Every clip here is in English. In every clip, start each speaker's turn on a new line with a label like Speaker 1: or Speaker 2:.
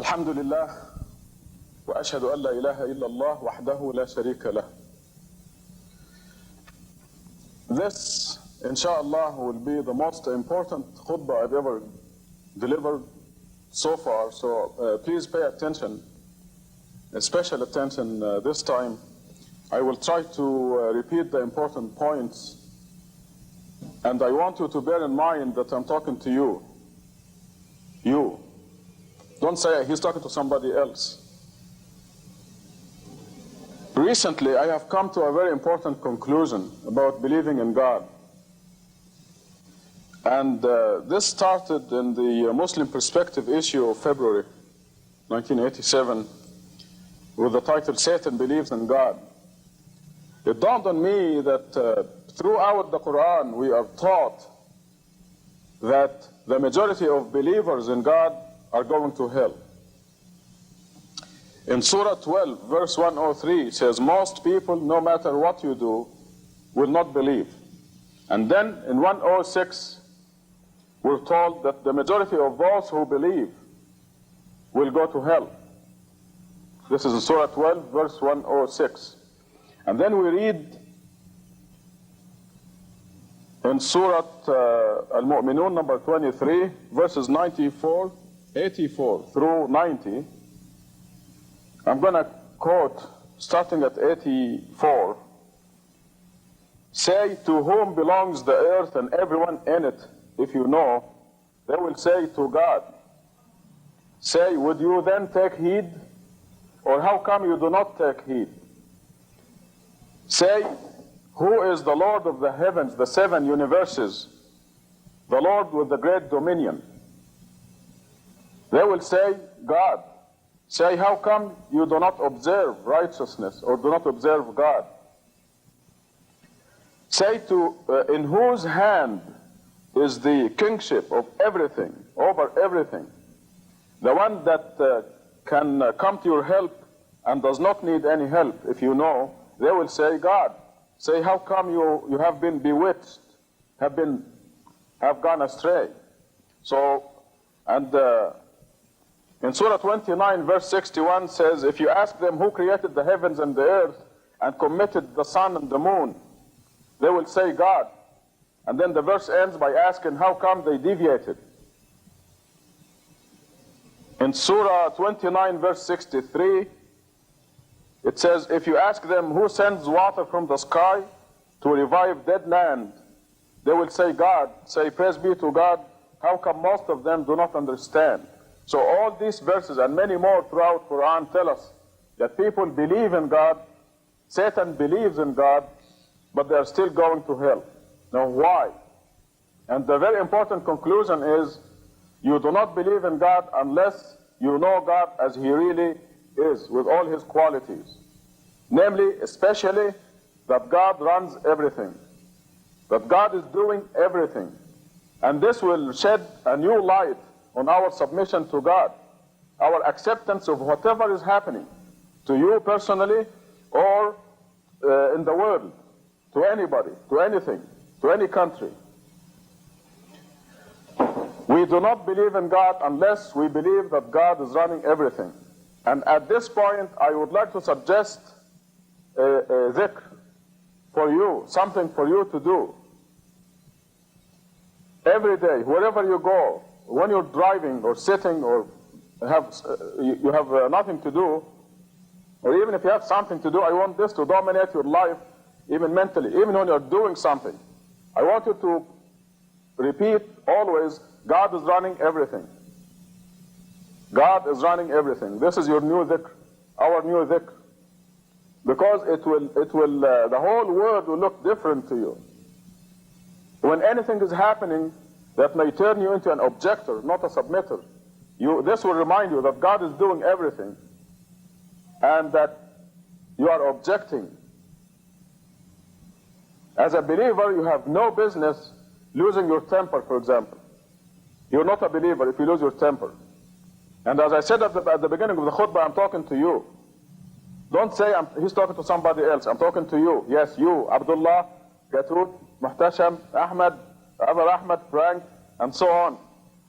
Speaker 1: الحمد لله وأشهد أن لا إله إلا الله وحده لا شريك له. This, inshallah, will be the most important khutbah I've ever delivered so far, so please pay attention, special attention this time. I will try to repeat the important points, and I want you to bear in mind that I'm talking to you. You. Don't say he's talking to somebody else. Recently, I have come to a very important conclusion about believing in God. And this started in the Muslim Perspective issue of February 1987 with the title, Satan Believes in God. It dawned on me that throughout the Quran we are taught that the majority of believers in God are going to hell. In Surah 12, verse 103, it says, most people, no matter what you do, will not believe. And then in 106, we're told that the majority of those who believe will go to hell. This is in Surah 12, verse 106. And then we read in Surah Al-Mu'minun, number 23, verses 84 through 90. I'm going to quote, starting at 84. Say, to whom belongs the earth and everyone in it, if you know? They will say, to God. Say, would you then take heed? Or how come you do not take heed? Say, who is the Lord of the heavens, the seven universes, the Lord with the great dominion? They will say, God. Say, how come you do not observe righteousness or do not observe God? Say, in whose hand is the kingship of everything, over everything? The one that can come to your help and does not need any help, if you know, they will say, God. Say, how come you have been bewitched, have gone astray? So, and in Surah 29, verse 61 says, if you ask them who created the heavens and the earth and committed the sun and the moon, they will say God. And then the verse ends by asking how come they deviated. In Surah 29, verse 63, it says, if you ask them who sends water from the sky to revive dead land, they will say God. Say, praise be to God. How come most of them do not understand? So all these verses and many more throughout Quran tell us that people believe in God, Satan believes in God, but they are still going to hell. Now why? And the very important conclusion is, you do not believe in God unless you know God as He really is, with all His qualities. Namely, especially, that God runs everything, that God is doing everything. And this will shed a new light on our submission to God, our acceptance of whatever is happening, to you personally or in the world, to anybody, to anything, to any country. We do not believe in God unless we believe that God is running everything. And at this point, I would like to suggest a dhikr for you, something for you to do. Every day, wherever you go, when you're driving or sitting or you have nothing to do, or even if you have something to do, I want this to dominate your life, even mentally, even when you're doing something. I want you to repeat always, God is running everything. God is running everything. This is your new dhikr, our new dhikr. Because the whole world will look different to you. When anything is happening that may turn you into an objector, not a submitter, this will remind you that God is doing everything and that you are objecting. As a believer, you have no business losing your temper, for example. You're not a believer if you lose your temper. And as I said at the beginning of the khutbah, I'm talking to you. Don't say he's talking to somebody else. I'm talking to you. Yes, you, Abdullah, Gatut, Muhtasham, Ahmed, Ahmed, Frank, and so on.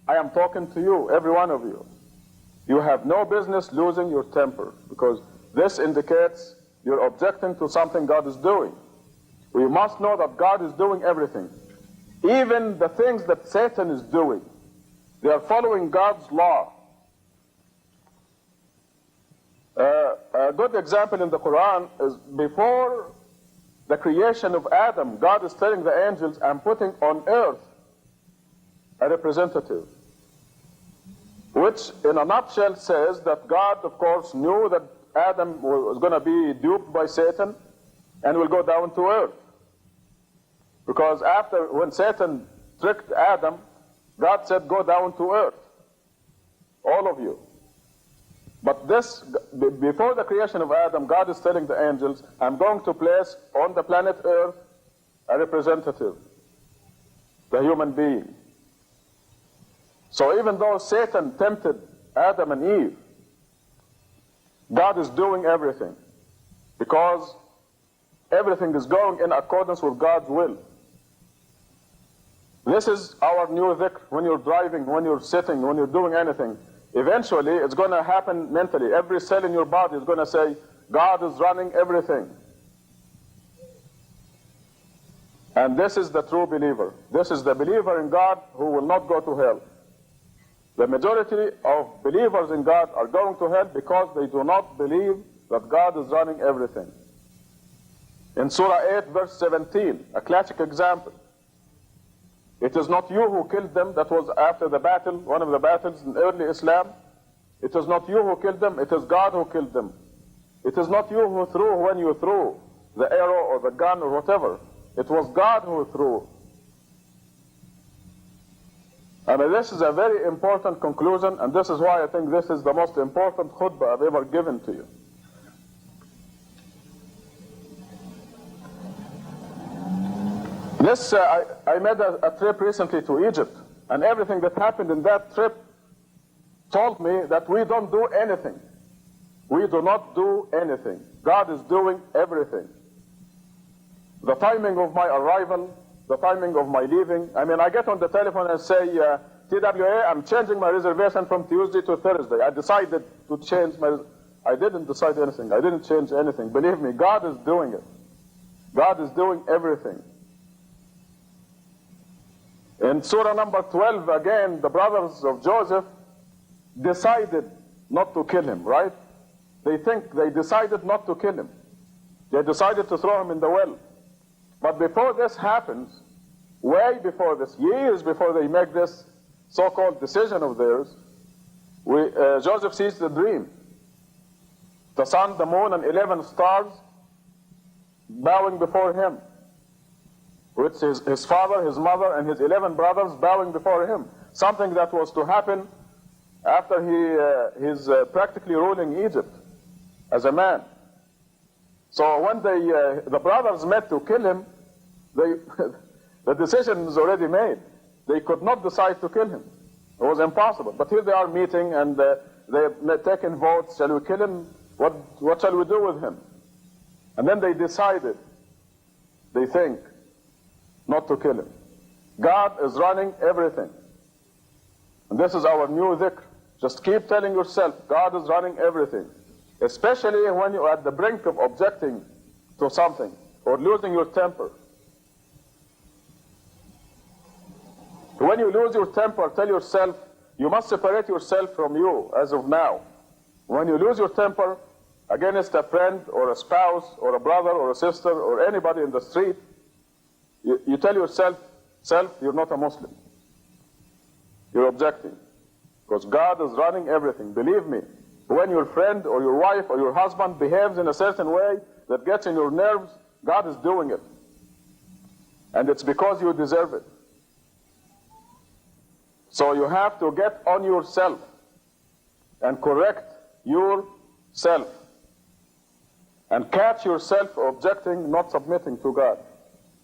Speaker 1: I am talking to you, every one of you. you have no business losing your temper, because this indicates you're objecting to something God is doing. We must know that God is doing everything. Even the things that Satan is doing, they are following God's law. A good example in the Quran is before the creation of Adam, God is telling the angels, I'm putting on earth a representative. Which in a nutshell says that God, of course, knew that Adam was going to be duped by Satan and will go down to earth. Because when Satan tricked Adam, God said, go down to earth, all of you. But before the creation of Adam, God is telling the angels, I'm going to place on the planet earth a representative, the human being. So even though Satan tempted Adam and Eve, God is doing everything, because everything is going in accordance with God's will. This is our new dhikr. When you're driving, when you're sitting, when you're doing anything, eventually it's going to happen mentally. Every cell in your body is going to say, God is running everything. And this is the true believer. This is the believer in God who will not go to hell. The majority of believers in God are going to hell because they do not believe that God is running everything. In Surah 8, verse 17, a classic example. It is not you who killed them. That was after the battle, one of the battles in early Islam. It is not you who killed them, it is God who killed them. It is not you who threw when you threw the arrow or the gun or whatever. It was God who threw. And this is a very important conclusion, and this is why I think this is the most important khutbah I've ever given to you. I made a trip recently to Egypt, and everything that happened in that trip told me that we don't do anything. We do not do anything. God is doing everything. The timing of my arrival, the timing of my leaving. I mean, I get on the telephone and say, TWA, I'm changing my reservation from Tuesday to Thursday. I decided to change I didn't decide anything. I didn't change anything. Believe me, God is doing it. God is doing everything. In Surah number 12, again, the brothers of Joseph decided not to kill him, right? They decided not to kill him. They decided to throw him in the well. But before this happens, way before this, years before they make this so-called decision of theirs, Joseph sees the dream. The sun, the moon, and 11 stars bowing before him. Which is his father, his mother, and his 11 brothers bowing before him. Something that was to happen after he's practically ruling Egypt as a man. So when the brothers met to kill him, the decision is already made. They could not decide to kill him. It was impossible. But here they are meeting, and they're taking votes. Shall we kill him? What shall we do with him? And then they decided, they think, not to kill him. God is running everything. And this is our new dhikr. Just keep telling yourself, God is running everything. Especially when you're at the brink of objecting to something or losing your temper. When you lose your temper, tell yourself, you must separate yourself from you as of now. When you lose your temper against a friend or a spouse or a brother or a sister or anybody in the street, you tell yourself, you're not a Muslim. You're objecting. Because God is running everything. Believe me, when your friend or your wife or your husband behaves in a certain way that gets in your nerves, God is doing it. And it's because you deserve it. So you have to get on yourself and correct yourself. And catch yourself objecting, not submitting to God.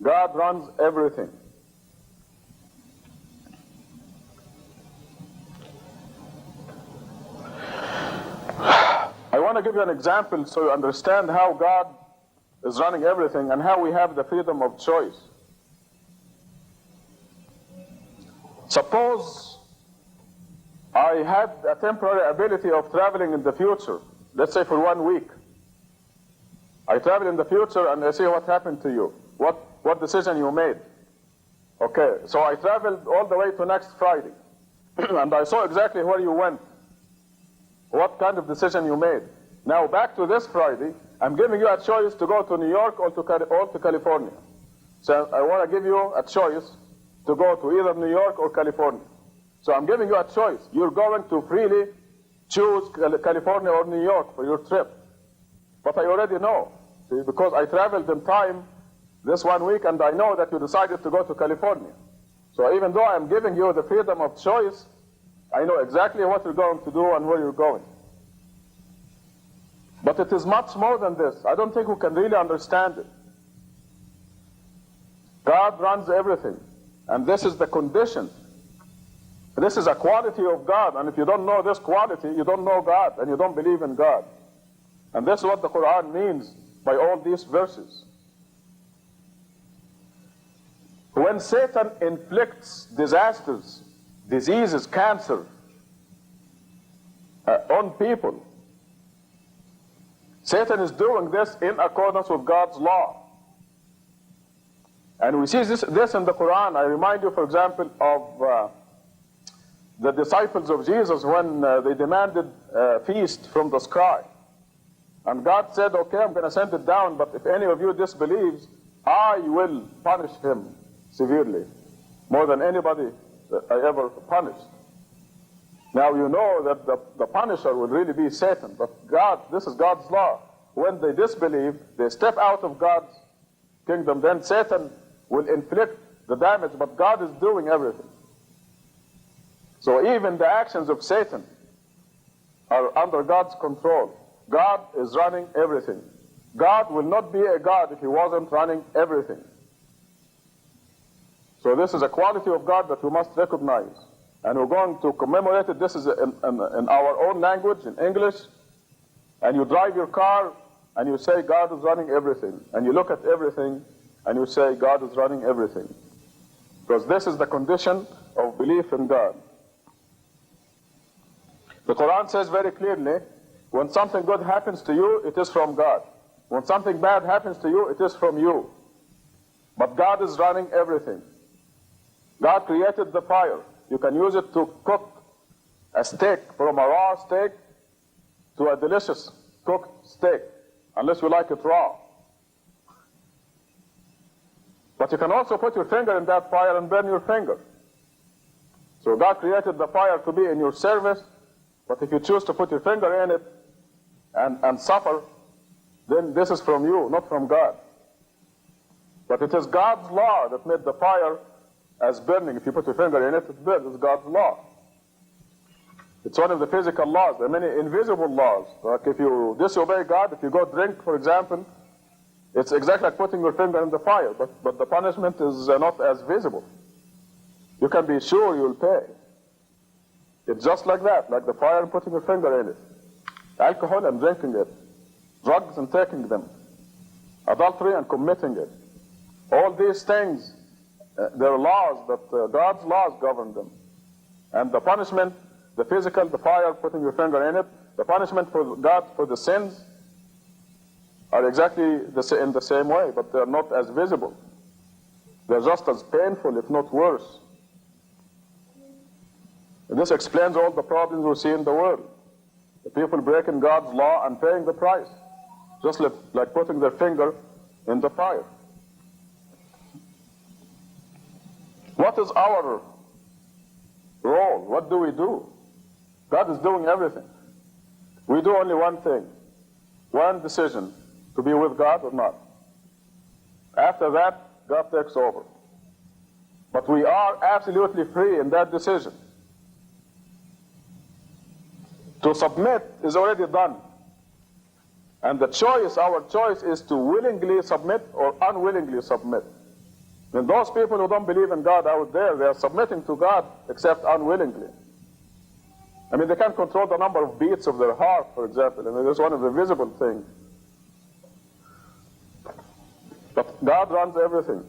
Speaker 1: God runs everything. I want to give you an example so you understand how God is running everything and how we have the freedom of choice. Suppose I I had a temporary ability of traveling in the future, let's say for 1 week. I travel in the future and I see what happened to you, what decision you made. Okay, so I traveled all the way to next Friday, and I saw exactly where you went, what kind of decision you made. Now back to this Friday, I'm giving you a choice to go to New York or to California. So I want to give you a choice to go to either New York or California. So I'm giving you a choice. You're going to freely choose California or New York for your trip. But I already know, see, because I traveled in time this 1 week and I know that you decided to go to California. So even though I'm giving you the freedom of choice, I know exactly what you're going to do and where you're going. But it is much more than this. I don't think we can really understand it. God runs everything, and this is the condition. This is a quality of God, and if you don't know this quality, you don't know God, and you don't believe in God. And this is what the Quran means by all these verses. When Satan inflicts disasters, diseases, cancer on people, Satan is doing this in accordance with God's law. And we see this in the Quran. I remind you, for example, of the disciples of Jesus when they demanded a feast from the sky. And God said, okay, I'm going to send it down, but if any of you disbelieves, I will punish him severely, more than anybody that I ever punished. Now you know that the punisher will really be Satan, but God, this is God's law. When they disbelieve, they step out of God's kingdom, then Satan will inflict the damage, but God is doing everything. So even the actions of Satan are under God's control. God is running everything. God will not be a God if he wasn't running everything. So this is a quality of God that we must recognize. And we're going to commemorate it. This is in our own language, in English. And you drive your car and you say God is running everything. And you look at everything and you say God is running everything. Because this is the condition of belief in God. The Quran says very clearly, when something good happens to you, it is from God. When something bad happens to you, it is from you. But God is running everything. God created the fire. You can use it to cook a steak, from a raw steak to a delicious cooked steak, unless you like it raw. But you can also put your finger in that fire and burn your finger. So God created the fire to be in your service, but if you choose to put your finger in it and suffer, then this is from you, not from God. But it is God's law that made the fire as burning. If you put your finger in it, it burns. It's God's law. It's one of the physical laws. There are many invisible laws. Like if you disobey God, if you go drink, for example, it's exactly like putting your finger in the fire, but the punishment is not as visible. You can be sure you'll pay. It's just like that, like the fire and putting your finger in it. Alcohol and drinking it. Drugs and taking them. Adultery and committing it. All these things, there are laws that God's laws govern them. And the punishment, the physical, the fire, putting your finger in it, the punishment for God for the sins are exactly in the same way, but they're not as visible. They're just as painful, if not worse. And this explains all the problems we see in the world. The people breaking God's law and paying the price, just like putting their finger in the fire. What is our role? What do we do? God is doing everything. We do only one thing, one decision, to be with God or not. After that, God takes over. But we are absolutely free in that decision. To submit is already done. And the choice, our choice, is to willingly submit or unwillingly submit. And those people who don't believe in God out there, they are submitting to God except unwillingly. I mean, they can't control the number of beats of their heart, for example. I mean, that's one of the visible things. But God runs everything.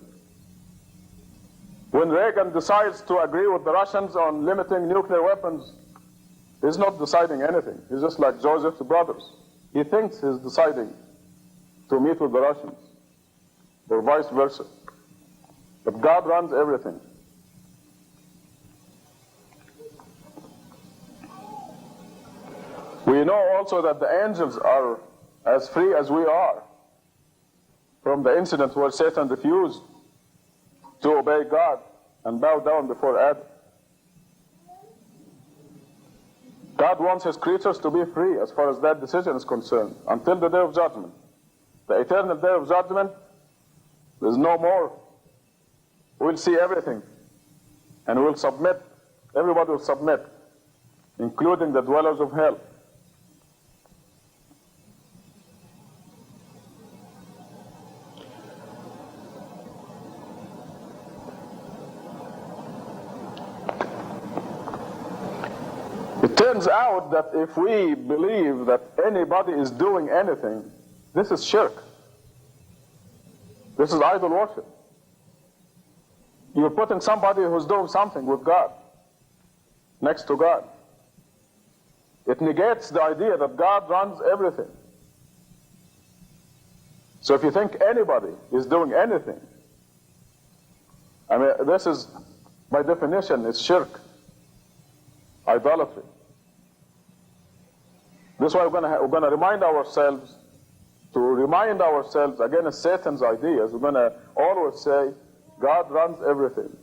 Speaker 1: When Reagan decides to agree with the Russians on limiting nuclear weapons He's not deciding anything. He's just like Joseph's brothers. He thinks he's deciding to meet with the Russians, or vice versa. But God runs everything. We know also that the angels are as free as we are from the incident where Satan refused to obey God and bow down before Adam. God wants his creatures to be free as far as that decision is concerned until the day of judgment. The eternal day of judgment, there's no more. We'll see everything and we'll submit. Everybody will submit, including the dwellers of hell. It turns out that if we believe that anybody is doing anything, this is shirk. This is idol worship. You're putting somebody who's doing something with God next to God. It negates the idea that God runs everything. So if you think anybody is doing anything, I mean, this is, by definition, is shirk, idolatry. This is why we're going to remind ourselves, against Satan's ideas. We're going to always say, God runs everything.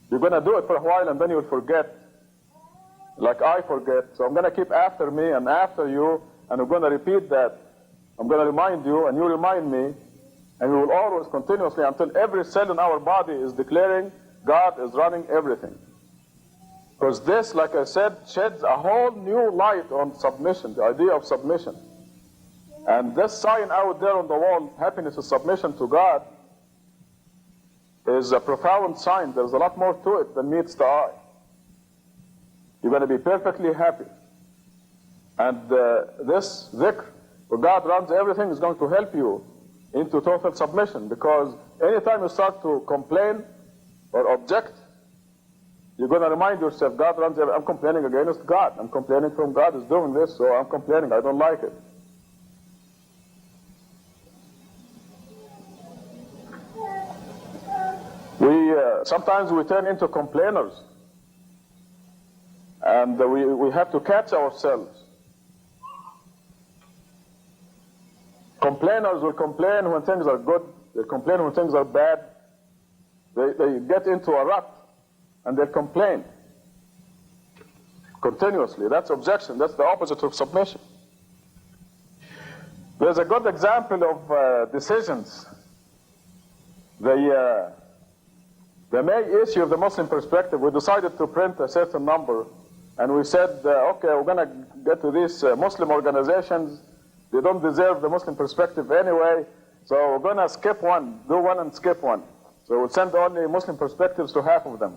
Speaker 1: You're going to do it for a while and then you'll forget, like I forget. So I'm going to keep after me and after you, and we're going to repeat that. I'm going to remind you and you remind me, and we will always continuously until every cell in our body is declaring God is running everything. Because this, like I said, sheds a whole new light on submission, the idea of submission. And this sign out there on the wall, happiness is submission to God, is a profound sign. There's a lot more to it than meets the eye. You're going to be perfectly happy. And this dhikr, where God runs everything, is going to help you into total submission. Because anytime you start to complain or object, you're going to remind yourself, God runs everything. I'm complaining against God. I'm complaining from God is doing this, so I'm complaining. I don't like it. Sometimes we turn into complainers, and we have to catch ourselves. Complainers will complain when things are good. They complain when things are bad. They get into a rut, and they complain continuously. That's objection. That's the opposite of submission. There's a good example of decisions. The main issue of the Muslim perspective, we decided to print a certain number, and we said, okay, we're going to get to these Muslim organizations. They don't deserve the Muslim perspective anyway, so we're going to skip one, do one and skip one. So we'll send only Muslim perspectives to half of them.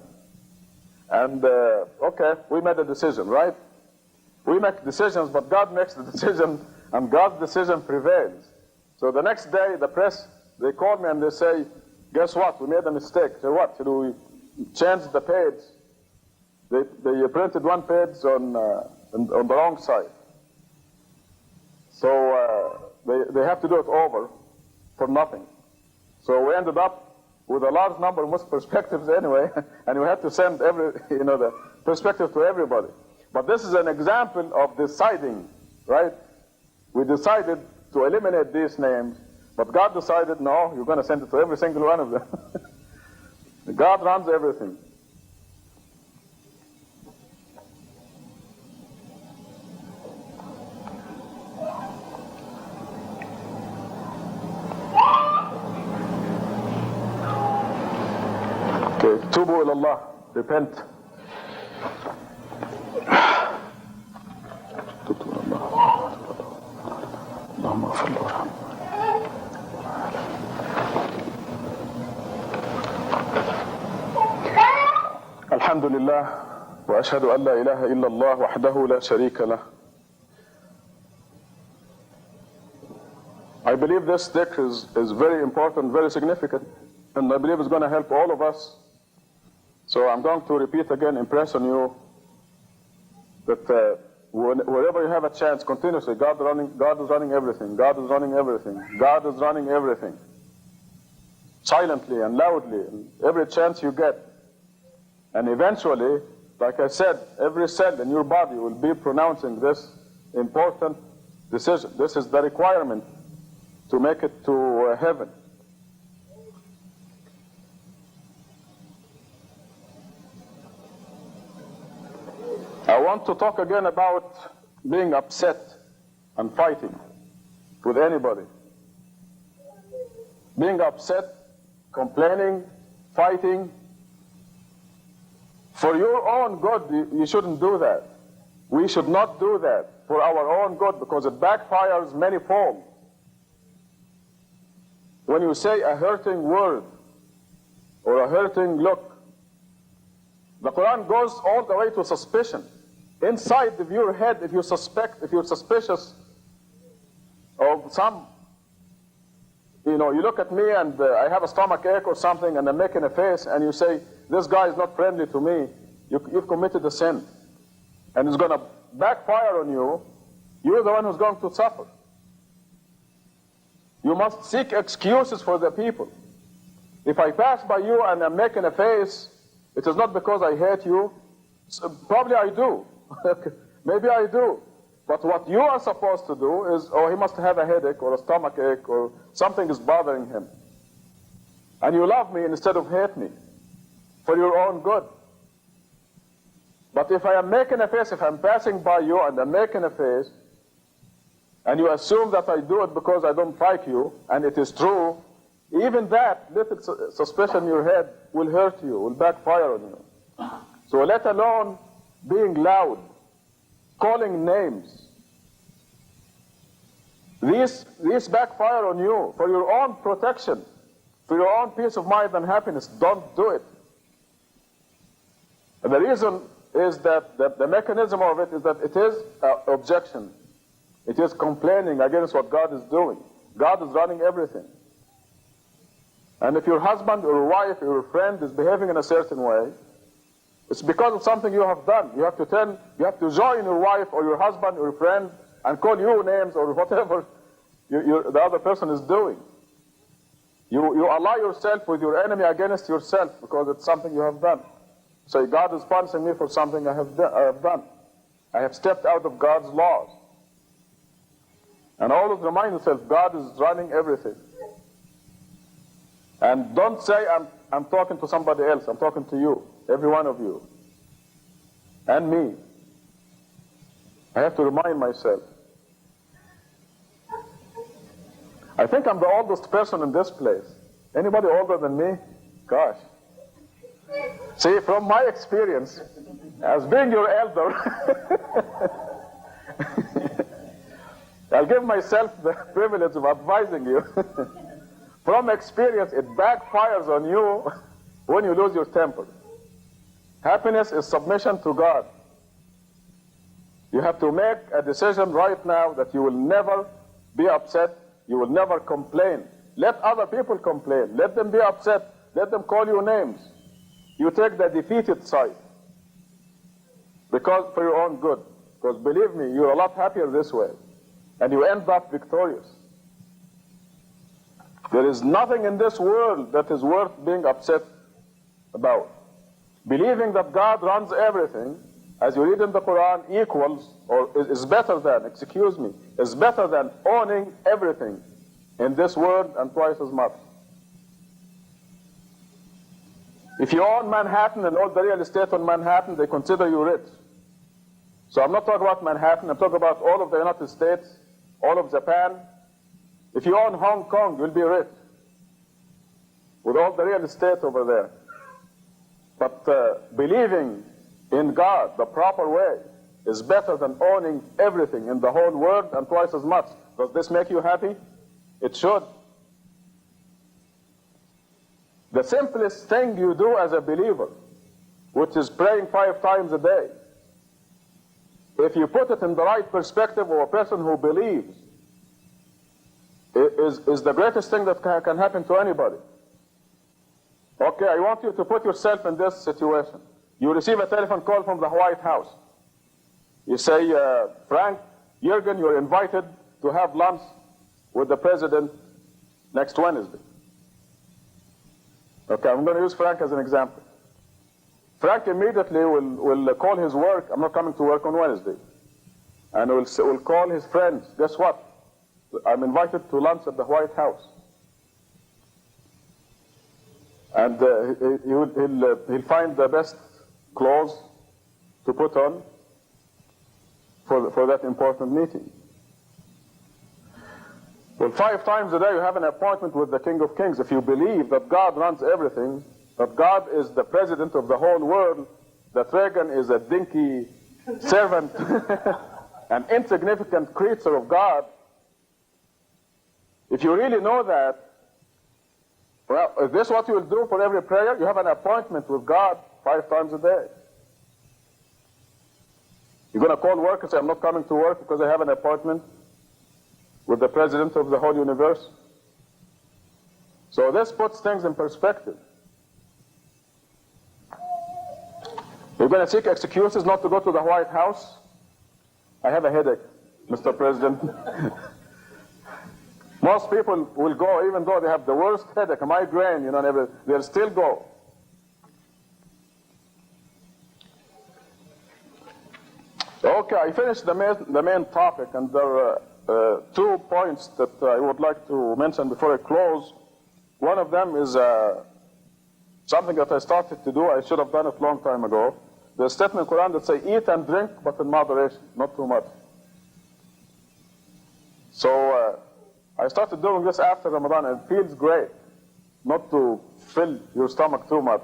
Speaker 1: And okay, we made a decision, right? We make decisions, but God makes the decision, and God's decision prevails. So the next day, the press, they call me and they say, guess what? We made a mistake. So what? Should we change the page? They printed one page on the wrong side. So they have to do it over for nothing. So we ended up with a large number of Muslim perspectives anyway, and we had to send the perspective to everybody. But this is an example of deciding, right? We decided to eliminate these names. But God decided, no, you're going to send it to every single one of them. God runs everything. Okay, tubu ilallah, repent. Allahumma ghfir warham. الحمد لله وأشهد أن لا إله إلا الله وحده لا شريك له. I believe this dhikr is very important, very significant, and I believe it's going to help all of us. So I'm going to repeat again, impress on you that wherever you have a chance, continuously, God is running everything, God is running everything, God is running everything. Silently and loudly, and every chance you get. And eventually, like I said, every cell in your body will be pronouncing this important decision. This is the requirement to make it to heaven. I want to talk again about being upset and fighting with anybody. Being upset, complaining, fighting. For your own good, you shouldn't do that. We should not do that for our own good, because it backfires manifold. When you say a hurting word or a hurting look, the Quran goes all the way to suspicion. Inside of your head, if you're suspicious of some, you look at me and I have a stomach ache or something and I'm making a face and you say, this guy is not friendly to me, you've committed a sin. And it's going to backfire on you. You're the one who's going to suffer. You must seek excuses for the people. If I pass by you and I'm making a face, it is not because I hate you. Probably I do. Maybe I do. But what you are supposed to do is, oh, he must have a headache or a stomach ache or something is bothering him. And you love me instead of hate me for your own good. But if I am making a face, if I'm passing by you and I'm making a face, and you assume that I do it because I don't like you, and it is true, even that little suspicion in your head will hurt you, will backfire on you. So let alone being loud, calling names. These backfire on you for your own protection, for your own peace of mind and happiness. Don't do it. And the reason is that the mechanism of it is that it is objection. It is complaining against what God is doing. God is running everything. And if your husband or your wife or your friend is behaving in a certain way, it's because of something you have done. You have to join your wife or your husband or your friend and call you names or whatever the other person is doing. You ally yourself with your enemy against yourself because it's something you have done. Say, God is punishing me for something I have done. I have stepped out of God's laws. And always remind yourself, God is running everything. And don't say, I'm talking to somebody else. I'm talking to you, every one of you, and me. I have to remind myself. I think I'm the oldest person in this place. Anybody older than me? Gosh. See, from my experience, as being your elder, I'll give myself the privilege of advising you. From experience, it backfires on you when you lose your temper. Happiness is submission to God. You have to make a decision right now that you will never be upset. You will never complain. Let other people complain. Let them be upset. Let them call you names. You take the defeated side. Because for your own good. Because believe me, you're a lot happier this way. And you end up victorious. There is nothing in this world that is worth being upset about. Believing that God runs everything, as you read in the Quran, equals, or is better than, is better than owning everything in this world and twice as much. If you own Manhattan and all the real estate on Manhattan, they consider you rich. So I'm not talking about Manhattan, I'm talking about all of the United States, all of Japan. If you own Hong Kong, you'll be rich with all the real estate over there. But believing in God the proper way is better than owning everything in the whole world and twice as much. Does this make you happy? It should. The simplest thing you do as a believer, which is praying 5 times a day, if you put it in the right perspective of a person who believes, is the greatest thing that can happen to anybody. Okay, I want you to put yourself in this situation. You receive a telephone call from the White House. You say, Frank, Jürgen, you're invited to have lunch with the president next Wednesday. Okay, I'm going to use Frank as an example. Frank immediately will call his work, I'm not coming to work on Wednesday. And will call his friends, guess what? I'm invited to lunch at the White House. And he'll find the best clothes to put on for that important meeting. Well, 5 times a day you have an appointment with the King of Kings. If you believe that God runs everything, that God is the president of the whole world, that Reagan is a dinky servant, an insignificant creature of God, if you really know that, well, is this what you will do for every prayer? You have an appointment with God 5 times a day. You're going to call work and say, I'm not coming to work because I have an appointment with the president of the whole universe. So this puts things in perspective. You're going to seek excuses not to go to the White House? I have a headache, Mr. President. Most people will go even though they have the worst headache, a migraine, you know, they'll still go. Okay, I finished the main topic, and there are 2 points that I would like to mention before I close. One of them is something that I started to do. I should have done it a long time ago. The statement in the Quran that say, eat and drink, but in moderation, not too much. So I started doing this after Ramadan, and it feels great not to fill your stomach too much.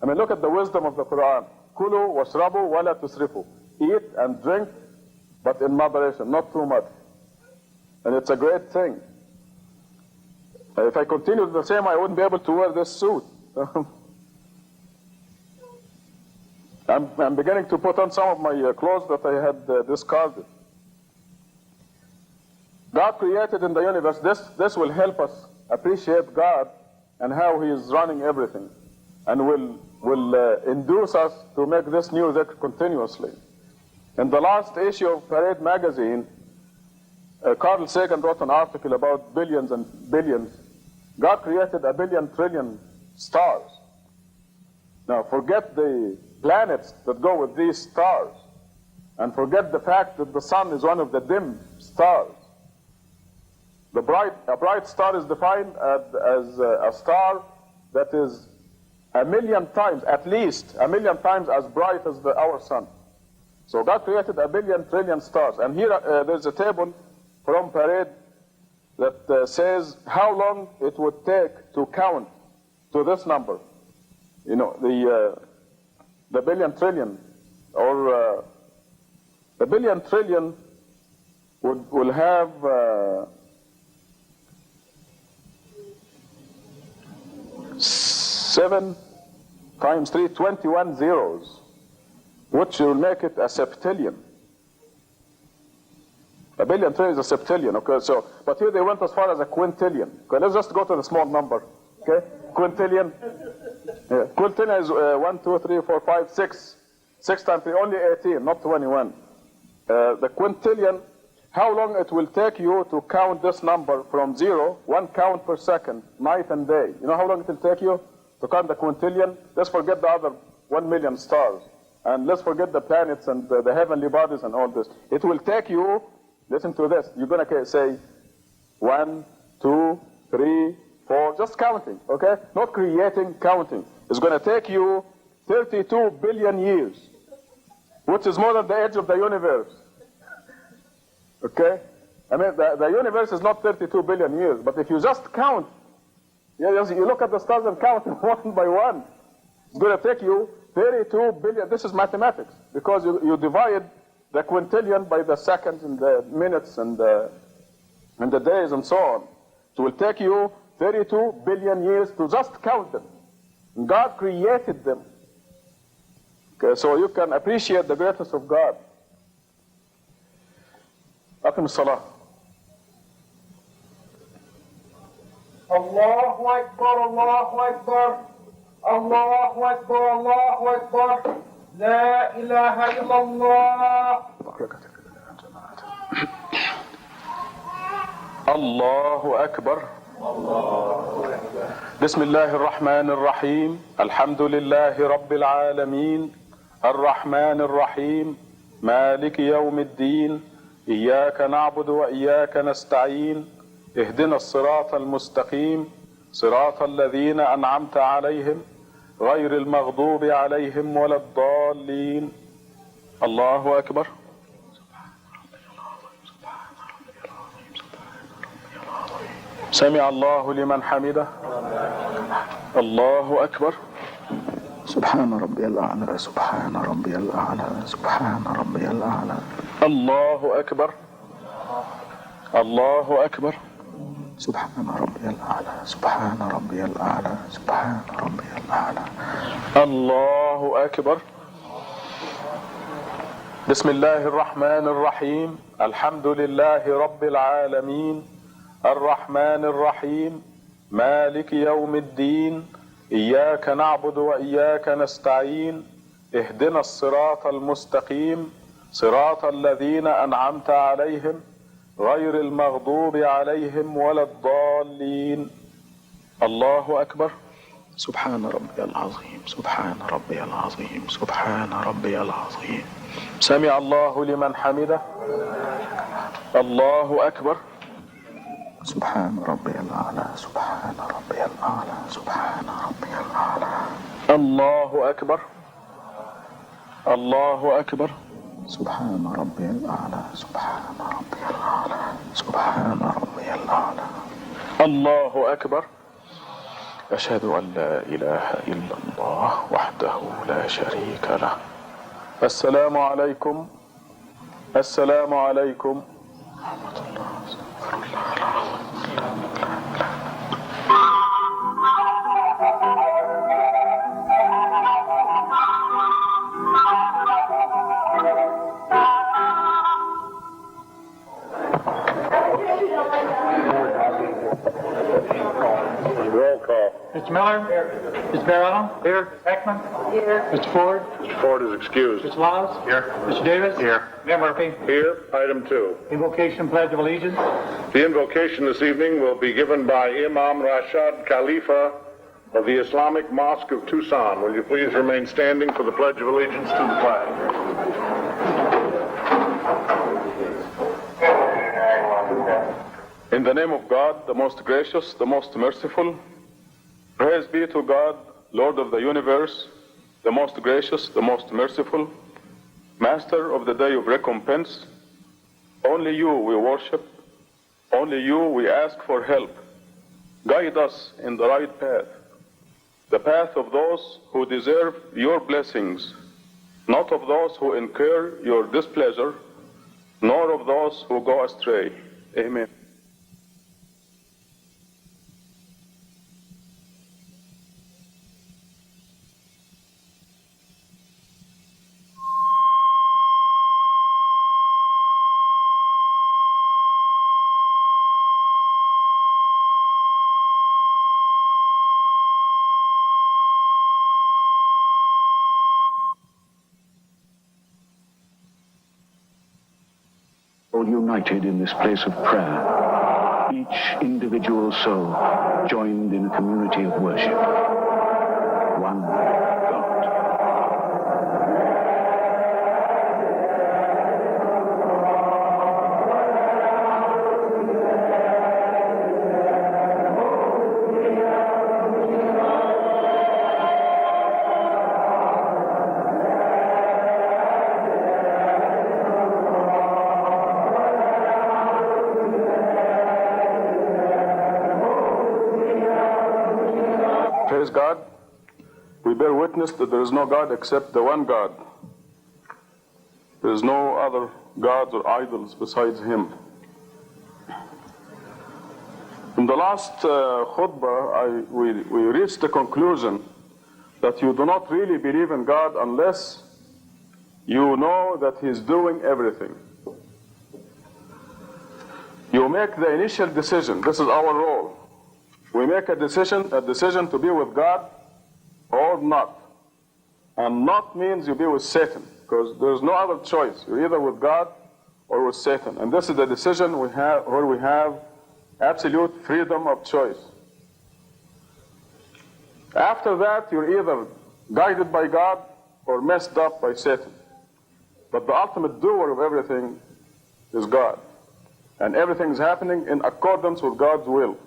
Speaker 1: I mean, look at the wisdom of the Quran. Kulu washrabu wala tusrifu. Eat and drink, but in moderation, not too much. And it's a great thing. If I continued the same, I wouldn't be able to wear this suit. I'm beginning to put on some of my clothes that I had discarded. God created in the universe, this will help us appreciate God and how He is running everything, and will induce us to make this new dhikr continuously. In the last issue of Parade magazine, Carl Sagan wrote an article about billions and billions. God created 1 billion trillion stars. Now forget the planets that go with these stars, and forget the fact that the sun is one of the dim stars. A bright star is defined as a star that is 1,000,000 times, at least 1,000,000 times as bright as our sun. So God created 1 billion trillion stars. And here there's a table from Parade that says how long it would take to count to this number. You know, the billion trillion, or the billion trillion will have 7 times 3, 21 zeros, which will make it a septillion. 1 billion trillion is a septillion, okay? So, but here they went as far as a quintillion. Okay, let's just go to the small number, okay? Quintillion. Yeah. Quintillion is 1, 2, 3, 4, 5, 6. 6 times 3, only 18, not 21. The quintillion, how long it will take you to count this number from 0, 1 count per second, night and day. You know how long it will take you to count the quintillion? Let's forget the other 1 million stars. And let's forget the planets and the heavenly bodies and all this. It will take you, listen to this, you're going to say 1, 2, 3, 4, just counting, okay? Not creating, counting. It's going to take you 32 billion years, which is more than the age of the universe. Okay? I mean, the universe is not 32 billion years, but if you just count, you look at the stars and count one by one, it's going to take you 32 billion. This is mathematics, because you divide the quintillion by the seconds and the minutes and the days and so on. So it will take you 32 billion years to just count them. God created them. Okay, so you can appreciate the greatness of God. أقم الصلاة.
Speaker 2: الله أكبر الله أكبر الله أكبر الله أكبر لا إله إلا الله.
Speaker 1: الله أكبر. بسم الله الرحمن الرحيم. الحمد لله رب العالمين الرحمن الرحيم مالك يوم الدين. إياك نعبد وإياك نستعين. اهدنا الصراط المستقيم صراط الذين أنعمت عليهم غير المغضوب عليهم ولا الضالين. الله أكبر. سمع الله لمن حمده. الله أكبر.
Speaker 3: سبحان ربي الأعلى سبحان ربي الأعلى سبحان ربي الأعلى.
Speaker 1: الله أكبر. الله أكبر.
Speaker 3: سبحان ربي الأعلى سبحان ربي الأعلى سبحان ربي الأعلى.
Speaker 1: الله أكبر. بسم الله الرحمن الرحيم. الحمد لله رب العالمين الرحمن الرحيم مالك يوم الدين. إياك نعبد وإياك نستعين. اهدنا الصراط المستقيم صراط الذين أنعمت عليهم غير المغضوب عليهم ولا الضالين. الله أكبر.
Speaker 3: سبحان ربي العظيم سبحان ربي العظيم سبحان ربي العظيم.
Speaker 1: سمع الله لمن حمده. الله أكبر.
Speaker 3: سبحان ربي الأعلى سبحان ربي الأعلى سبحان ربي الأعلى.
Speaker 1: الله أكبر. الله أكبر.
Speaker 3: سبحان ربي الأعلى سبحان ربي الأعلى سبحان ربي الأعلى.
Speaker 1: الله أكبر. أشهد أن لا إله إلا الله وحده لا شريك له. السلام عليكم. السلام عليكم ورحمة الله.
Speaker 4: Roll call.
Speaker 2: Mr. Miller? Here. Mr. Barrell? Here. Ms. Heckman? Here. Mr. Ford?
Speaker 4: Mr. Ford is excused.
Speaker 2: Mr. Laws?
Speaker 4: Here.
Speaker 2: Mr. Davis?
Speaker 4: Here.
Speaker 2: Mayor Murphy?
Speaker 4: Here. Item 2.
Speaker 2: Invocation, Pledge of Allegiance.
Speaker 4: The invocation this evening will be given by Imam Rashad Khalifa of the Islamic Mosque of Tucson. Will you please remain standing for the Pledge of Allegiance to the flag?
Speaker 1: In the name of God, the most gracious, the most merciful, praise be to God, Lord of the universe, the most gracious, the most merciful, Master of the day of recompense. Only you we worship, only you we ask for help. Guide us in the right path, the path of those who deserve your blessings, not of those who incur your displeasure, nor of those who go astray. Amen.
Speaker 3: All united in this place of prayer, each individual soul joined in a community of worship. One God.
Speaker 1: Praise God. We bear witness that there is no God except the one God. There is no other gods or idols besides Him. In the last khutbah, we reached the conclusion that you do not really believe in God unless you know that He is doing everything. You make the initial decision. This is our role. We make a decision to be with God or not. And not means you be with Satan, because there's no other choice. You're either with God or with Satan. And this is the decision we have, where we have absolute freedom of choice. After that, you're either guided by God or messed up by Satan. But the ultimate doer of everything is God. And everything is happening in accordance with God's will.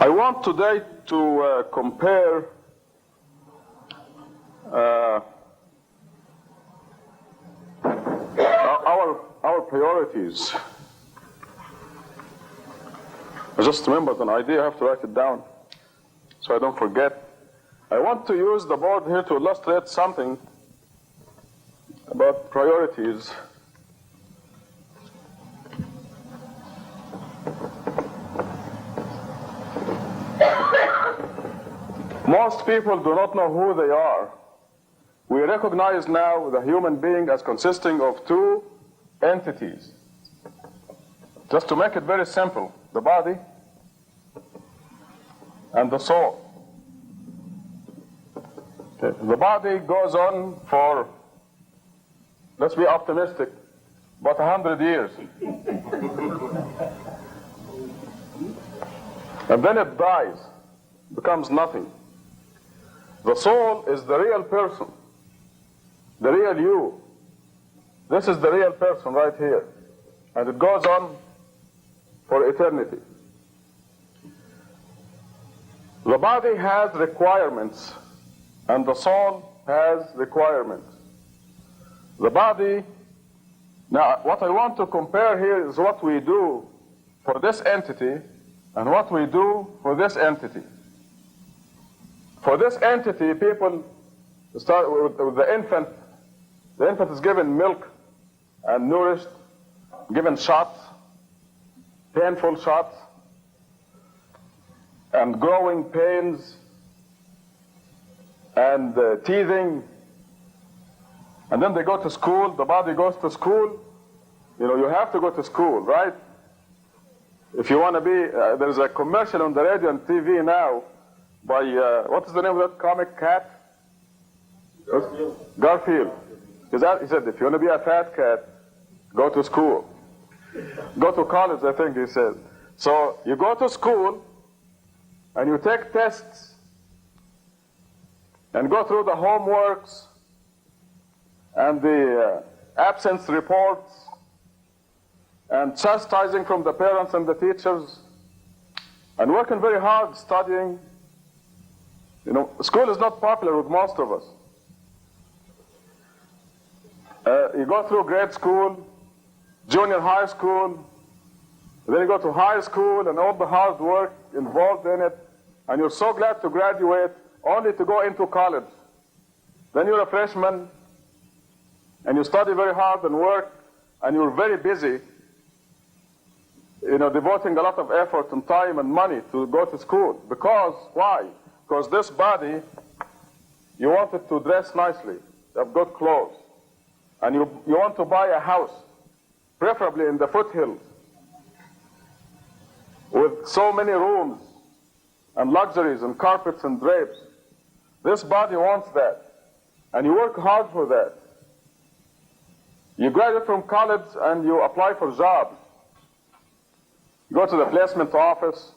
Speaker 1: I want today to compare our priorities. I just remembered an idea. I have to write it down so I don't forget. I want to use the board here to illustrate something about priorities. Most people do not know who they are. We recognize now the human being as consisting of two entities. Just to make it very simple, the body and the soul. Okay. The body goes on for, let's be optimistic, about 100 years. And then it dies, becomes nothing. The soul is the real person, the real you. This is the real person right here. And it goes on for eternity. The body has requirements, and the soul has requirements. The body, now what I want to compare here is what we do for this entity and what we do for this entity. For this entity, people start with the infant. The infant is given milk and nourished, given shots, painful shots, and growing pains, and teething. And then they go to school, the body goes to school. You know, you have to go to school, right? If you want to be, there's a commercial on the radio and TV now by, what is the name of that comic cat? Garfield. He said, if you want to be a fat cat, go to school. Go to college, I think he said. So you go to school, and you take tests, and go through the homeworks, and the absence reports, and chastising from the parents and the teachers, and working very hard, studying. You know, school is not popular with most of us. You go through grade school, junior high school, then you go to high school and all the hard work involved in it, and you're so glad to graduate only to go into college. Then you're a freshman, and you study very hard and work, and you're very busy, you know, devoting a lot of effort and time and money to go to school. Because, why? Because this body, you want it to dress nicely, have good clothes, and you want to buy a house, preferably in the foothills, with so many rooms and luxuries and carpets and drapes. This body wants that, and you work hard for that. You graduate from college and you apply for jobs. You go to the placement office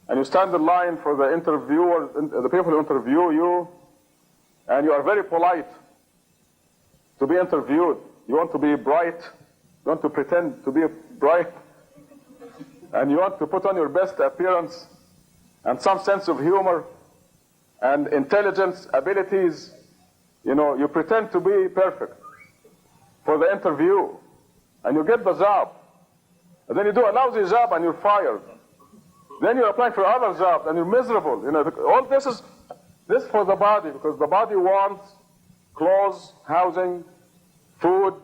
Speaker 1: and you stand in line for the interviewer, the people who interview you, and you are very polite to be interviewed. You want to be bright, you want to pretend to be bright, and you want to put on your best appearance and some sense of humor and intelligence, abilities. You know, you pretend to be perfect for the interview, and you get the job. And then you do a lousy job and you're fired. Then you're applying for other jobs and you're miserable. You know, all this is for the body, because the body wants clothes, housing, food.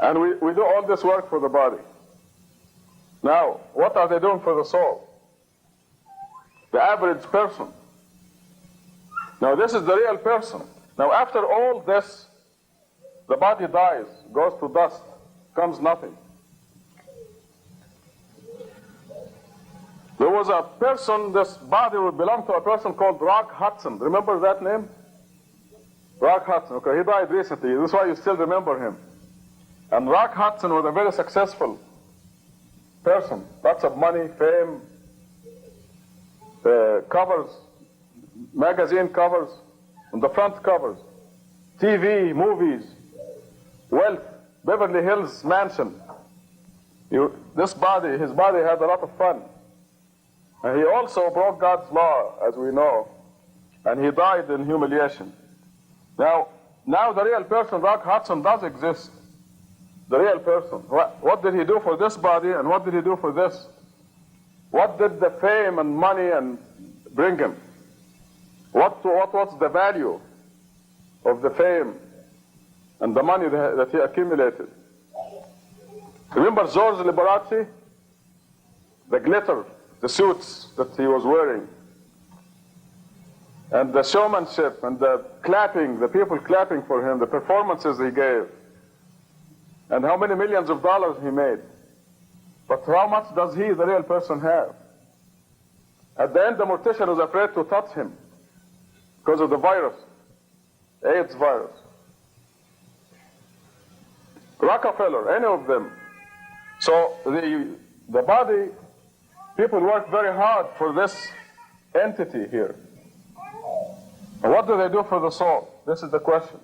Speaker 1: And we do all this work for the body. Now, what are they doing for the soul? The average person. Now, this is the real person. Now, after all this, the body dies, goes to dust, becomes nothing. There was a person, this body would belong to a person called Rock Hudson. Remember that name? Rock Hudson. Okay, he died recently. That's why you still remember him. And Rock Hudson was a very successful person. Lots of money, fame, covers, magazine covers, on the front covers, TV, movies, wealth, Beverly Hills mansion. His body had a lot of fun. And he also broke God's law, as we know, and he died in humiliation. Now the real person, Rock Hudson, does exist. The real person. What did he do for this body, and what did he do for this? What did the fame and money and bring him? What was the value of the fame and the money that he accumulated? Remember George Liberace? The glitter, the suits that he was wearing, and the showmanship and the clapping, the people clapping for him, the performances he gave, and how many millions of dollars he made. But how much does he, the real person, have? At the end, the mortician was afraid to touch him because of the virus, AIDS virus. Rockefeller, any of them. So the body, people work very hard for this entity here. And what do they do for the soul? This is the question.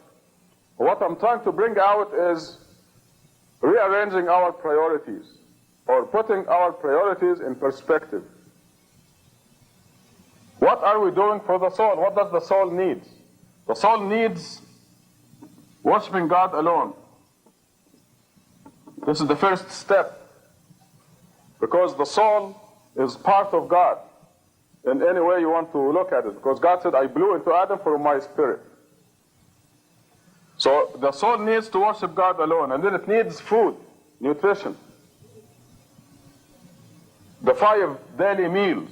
Speaker 1: What I'm trying to bring out is rearranging our priorities, or putting our priorities in perspective. What are we doing for the soul? What does the soul need? The soul needs worshiping God alone. This is the first step, because the soul is part of God in any way you want to look at it, because God said, I blew into Adam from my spirit. So the soul needs to worship God alone, and then it needs food, nutrition. The 5 daily meals,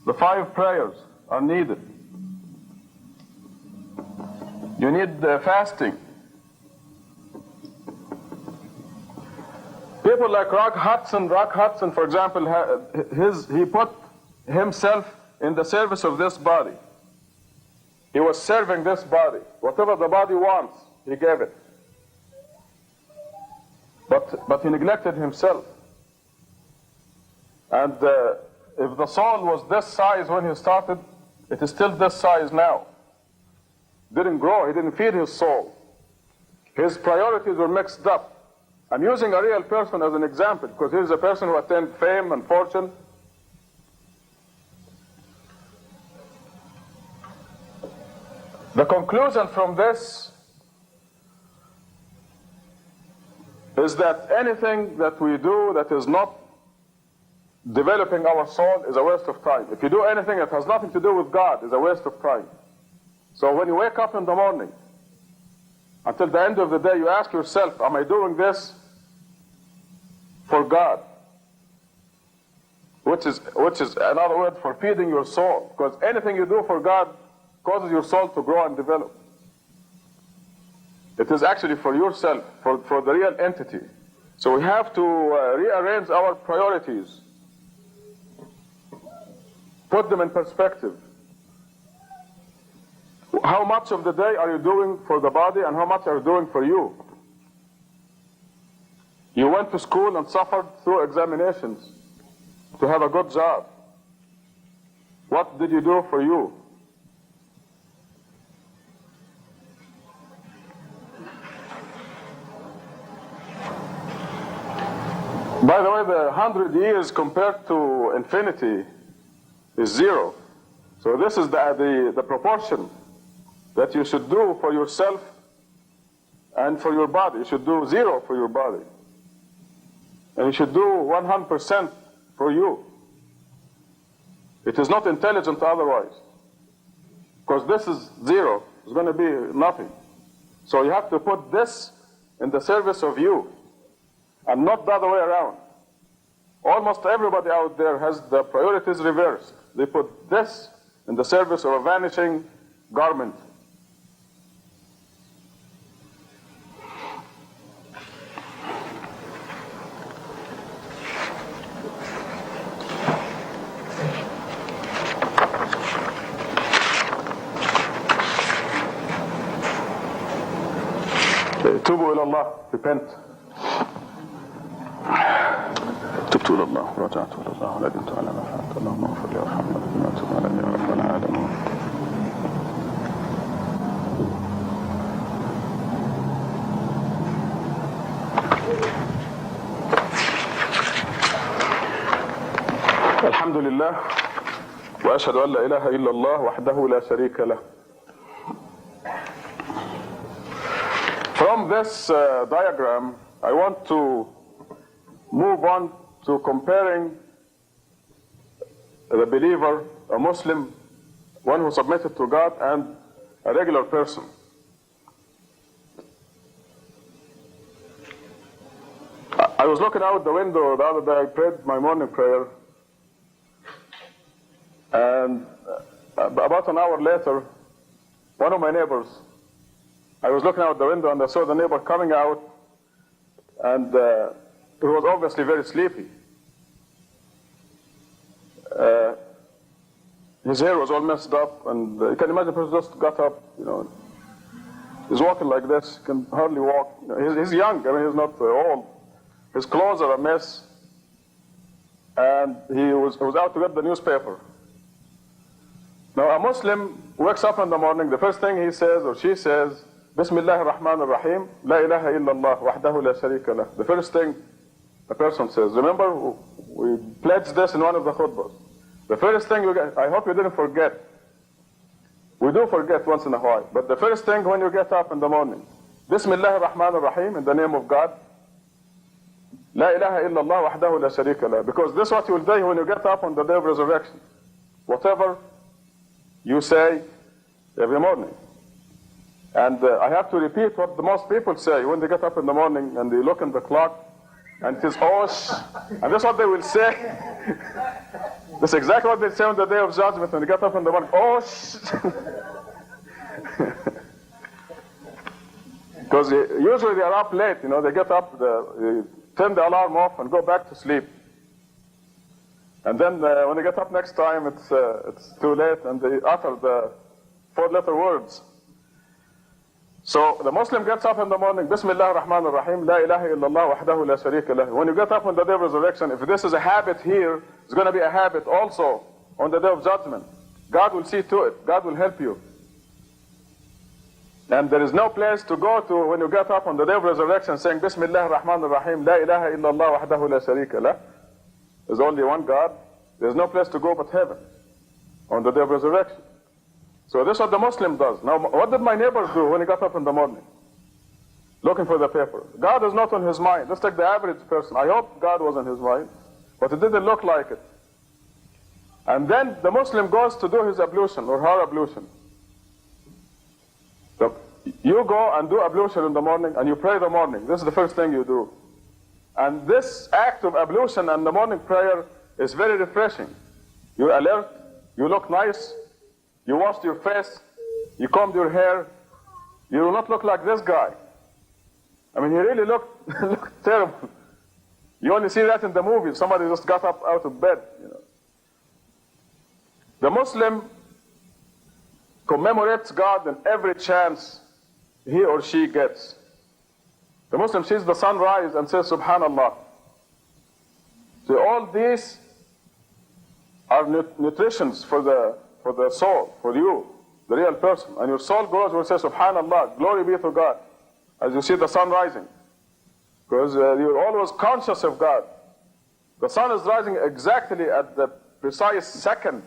Speaker 1: the 5 prayers are needed. You need fasting. People like Rock Hudson, for example, he put himself in the service of this body. He was serving this body. Whatever the body wants, he gave it. But he neglected himself. And if the soul was this size when he started, it is still this size now. Didn't grow, he didn't feed his soul. His priorities were mixed up. I'm using a real person as an example, because here's a person who attained fame and fortune. The conclusion from this is that anything that we do that is not developing our soul is a waste of time. If you do anything that has nothing to do with God, it's a waste of time. So when you wake up in the morning, until the end of the day, you ask yourself, am I doing this for God? Which is another word for feeding your soul. Because anything you do for God causes your soul to grow and develop. It is actually for yourself, for the real entity. So we have to rearrange our priorities, put them in perspective. How much of the day are you doing for the body, and how much are you doing for you? You went to school and suffered through examinations to have a good job. What did you do for you? By the way, the 100 years compared to infinity is 0. So this is the proportion that you should do for yourself and for your body. You should do 0 for your body. And you should do 100% for you. It is not intelligent otherwise. Because this is 0. It's going to be nothing. So you have to put this in the service of you, and not the other way around. Almost everybody out there has the priorities reversed. They put this in the service of a vanishing garment. توبوا إلى الله, repent. تبت إلى الله ورجعت إلى الله وندمت على ما فعلت اللهم اغفر لي وارحمني بما تب علي يا رب العالمين. الحمد لله وأشهد أن لا إله إلا الله وحده لا شريك له. From this diagram, I want to move on to comparing the believer, a Muslim, one who submitted to God, and a regular person. I was looking out the window the other day, I prayed my morning prayer, and about an hour later, one of my neighbors, I was looking out the window and I saw the neighbor coming out, and he was obviously very sleepy. His hair was all messed up, and you can imagine the person just got up, he's walking like this, can hardly walk. He's young, he's not old. His clothes are a mess, and he was out to get the newspaper. Now a Muslim wakes up in the morning, the first thing he says or she says, Bismillah ar-Rahman ar-Rahim, La ilaha illallah, wahdahu la sharika lah. The first thing a person says. Remember, we pledged this in one of the khutbahs. The first thing I hope you didn't forget. We do forget once in a while, but the first thing when you get up in the morning, Bismillah ar-Rahman ar-Rahim, in the name of God, La ilaha illallah, wahdahu la sharika lah. Because this is what you will do when you get up on the day of resurrection. Whatever you say every morning. And I have to repeat what the most people say when they get up in the morning and they look in the clock and it is osh. And that's what they will say. That's exactly what they say on the day of judgment when they get up in the morning. Osh. Because usually they are up late, they get up, they turn the alarm off and go back to sleep. And then when they get up next time, it's too late, and they utter the 4-letter words. So the Muslim gets up in the morning, Bismillah ar-Rahman ar-Rahim, La ilaha illallah, wahdahu la sharika lah. When you get up on the day of resurrection, if this is a habit here, it's going to be a habit also on the day of judgment. God will see to it. God will help you. And there is no place to go to when you get up on the day of resurrection saying, Bismillah ar-Rahman ar-Rahim, La ilaha illallah, wahdahu la sharika lah. There's only one God. There's no place to go but heaven on the day of resurrection. So this is what the Muslim does. Now, what did my neighbor do when he got up in the morning? Looking for the paper. God is not on his mind. Let's take the average person. I hope God was on his mind, but it didn't look like it. And then the Muslim goes to do his ablution or her ablution. So you go and do ablution in the morning and you pray the morning. This is the first thing you do. And this act of ablution and the morning prayer is very refreshing. You're alert, you look nice, you washed your face, you combed your hair. You will not look like this guy. He really looked terrible. You only see that in the movies. Somebody just got up out of bed. The Muslim commemorates God in every chance he or she gets. The Muslim sees the sun rise and says, Subhanallah. So all these are nutritions for the soul, for you, the real person. And your soul grows will say, Subhanallah, glory be to God, as you see the sun rising. Because you're always conscious of God. The sun is rising exactly at the precise second,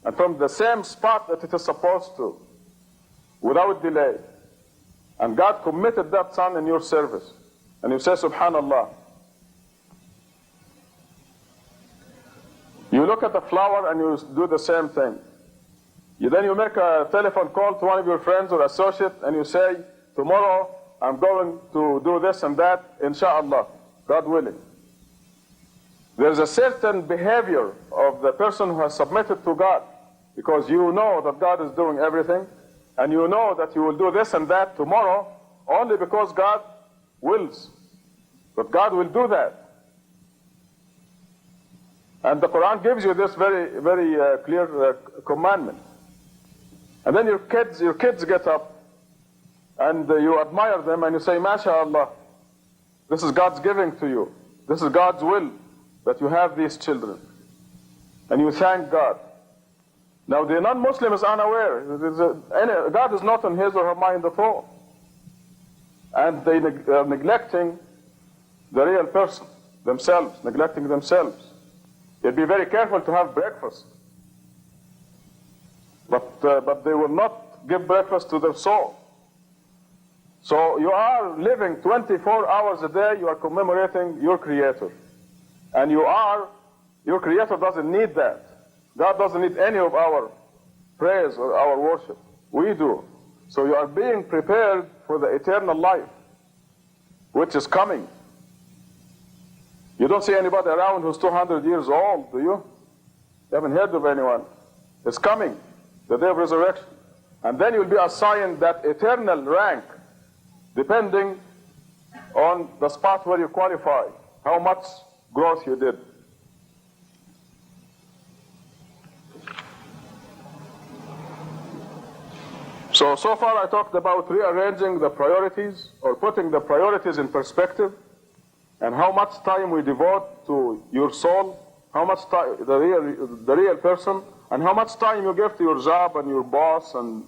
Speaker 1: and from the same spot that it is supposed to, without delay. And God committed that sun in your service. And you say, Subhanallah. You look at the flower and you do the same thing. Then you make a telephone call to one of your friends or associate and you say, tomorrow I'm going to do this and that, inshallah, God willing. There's a certain behavior of the person who has submitted to God, because you know that God is doing everything, and you know that you will do this and that tomorrow only because God wills. But God will do that. And the Quran gives you this very, very clear commandment. And then your kids get up and you admire them and you say, MashaAllah, this is God's giving to you. This is God's will that you have these children. And you thank God. Now the non-Muslim is unaware. God is not in his or her mind at all. And they are neglecting the real person, themselves, neglecting themselves. You'd be very careful to have breakfast. But they will not give breakfast to their soul. So you are living 24 hours a day, you are commemorating your Creator. And your Creator doesn't need that. God doesn't need any of our praise or our worship. We do. So you are being prepared for the eternal life, which is coming. You don't see anybody around who's 200 years old, do you? You haven't heard of anyone. It's coming, the day of resurrection. And then you'll be assigned that eternal rank, depending on the spot where you qualify, how much growth you did. So far I talked about rearranging the priorities, or putting the priorities in perspective, and how much time we devote to your soul, how much time, the real person, and how much time you give to your job and your boss and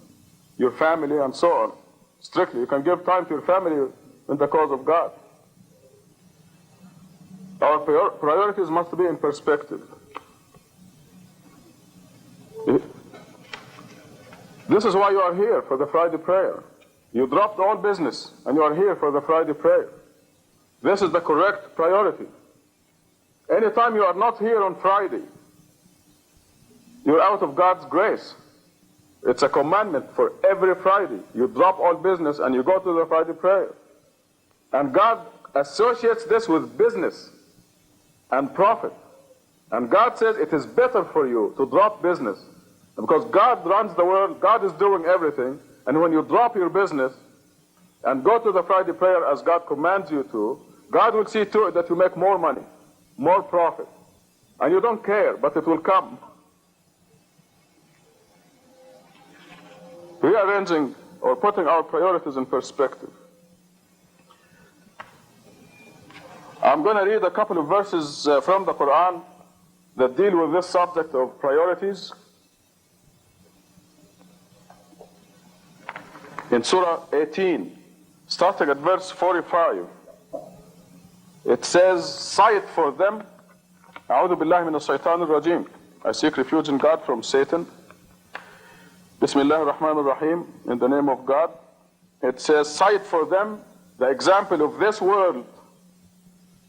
Speaker 1: your family and so on. Strictly, you can give time to your family in the cause of God. Our priorities must be in perspective. This is why you are here, for the Friday prayer. You dropped all business and you are here for the Friday prayer. This is the correct priority. Anytime you are not here on Friday, you're out of God's grace. It's a commandment for every Friday. You drop all business and you go to the Friday prayer. And God associates this with business and profit. And God says it is better for you to drop business. Because God runs the world, God is doing everything. And when you drop your business and go to the Friday prayer as God commands you to, God will see to it that you make more money, more profit. And you don't care, but it will come. Rearranging or putting our priorities in perspective. I'm going to read a couple of verses from the Quran that deal with this subject of priorities. In Surah 18, starting at verse 45, it says, "Cite for them, A'udhu billahi minash shaitanir rajim. I seek refuge in God from Satan. Bismillahir Rahmanir Rahim, in the name of God." It says, cite for them the example of this world,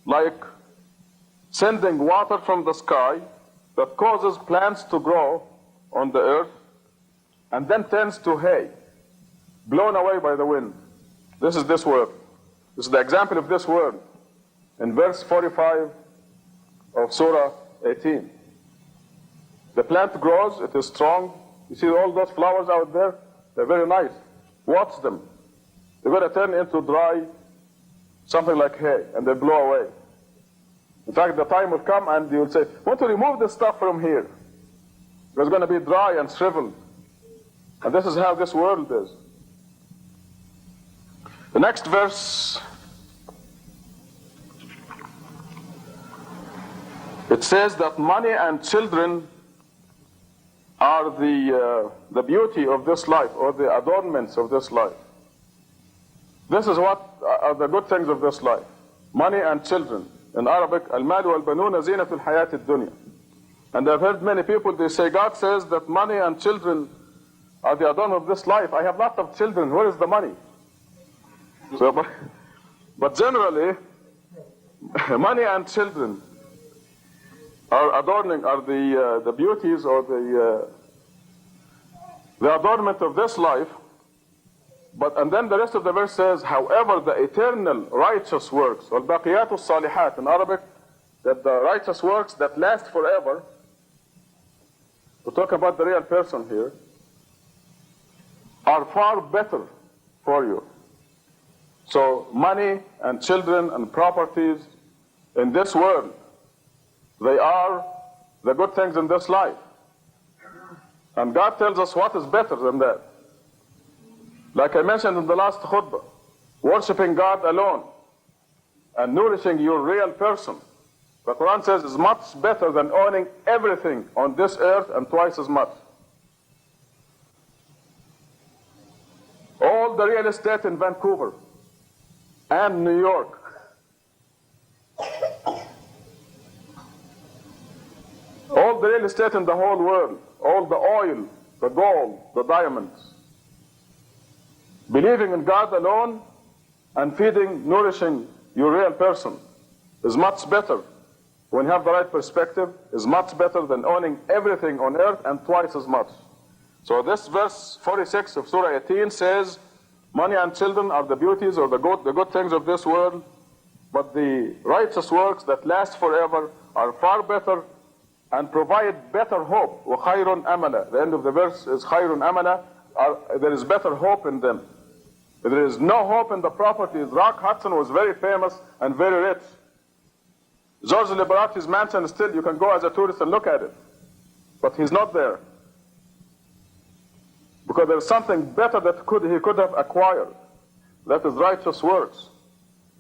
Speaker 1: like sending water from the sky that causes plants to grow on the earth and then turns to hay, blown away by the wind. This is this world. This is the example of this world. In verse 45 of Surah 18. The plant grows, it is strong. You see all those flowers out there? They're very nice. Watch them. They're going to turn into dry, something like hay, and they blow away. In fact, the time will come and you'll say, want to remove this stuff from here. It's going to be dry and shriveled. And this is how this world is. The next verse, it says that money and children are the beauty of this life, or the adornments of this life. This is what are the good things of this life. Money and children. In Arabic, al-mal wal-banuna zinatul hayat ad-dunya. And I've heard many people, they say, God says that money and children are the adornment of this life. I have lots of children, where is the money? So, but generally, money and children are adorning, are the beauties or the adornment of this life. And then the rest of the verse says, however, the eternal righteous works, or baqiyatu salihat in Arabic, that the righteous works that last forever, we talk about the real person here, are far better for you. So money and children and properties in this world, they are the good things in this life. And God tells us what is better than that. Like I mentioned in the last khutbah, worshiping God alone and nourishing your real person, the Quran says, is much better than owning everything on this earth and twice as much. All the real estate in Vancouver and New York, all the real estate in the whole world, all the oil, the gold, the diamonds, believing in God alone and feeding, nourishing your real person is much better, when you have the right perspective, is much better than owning everything on earth and twice as much. So this verse 46 of Surah 18 says, money and children are the beauties or the good things of this world, but the righteous works that last forever are far better and provide better hope. وَخَيْرٌ أَمَلًا. The end of the verse is خَيْرٌ أَمَلًا. There is better hope in them. There is no hope in the properties. Rock Hudson was very famous and very rich. George Liberati's mansion, still you can go as a tourist and look at it. But he's not there. Because there's something better that he could have acquired. That is righteous works.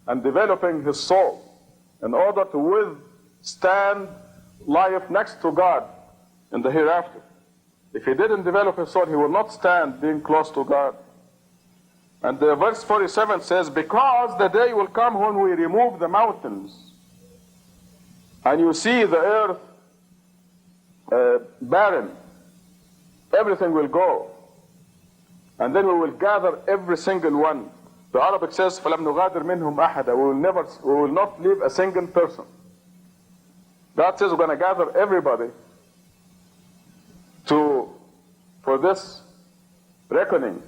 Speaker 1: And developing his soul in order to withstand life next to God in the hereafter. If he didn't develop his soul, he will not stand being close to God. And verse 47 says, because the day will come when we remove the mountains and you see the earth barren, everything will go. And then we will gather every single one. The Arabic says, فَلَمْ نُغَادِرْ مِنْهُمْ أَحَدًا. We will not leave a single person. God says we're going to gather everybody for this reckoning.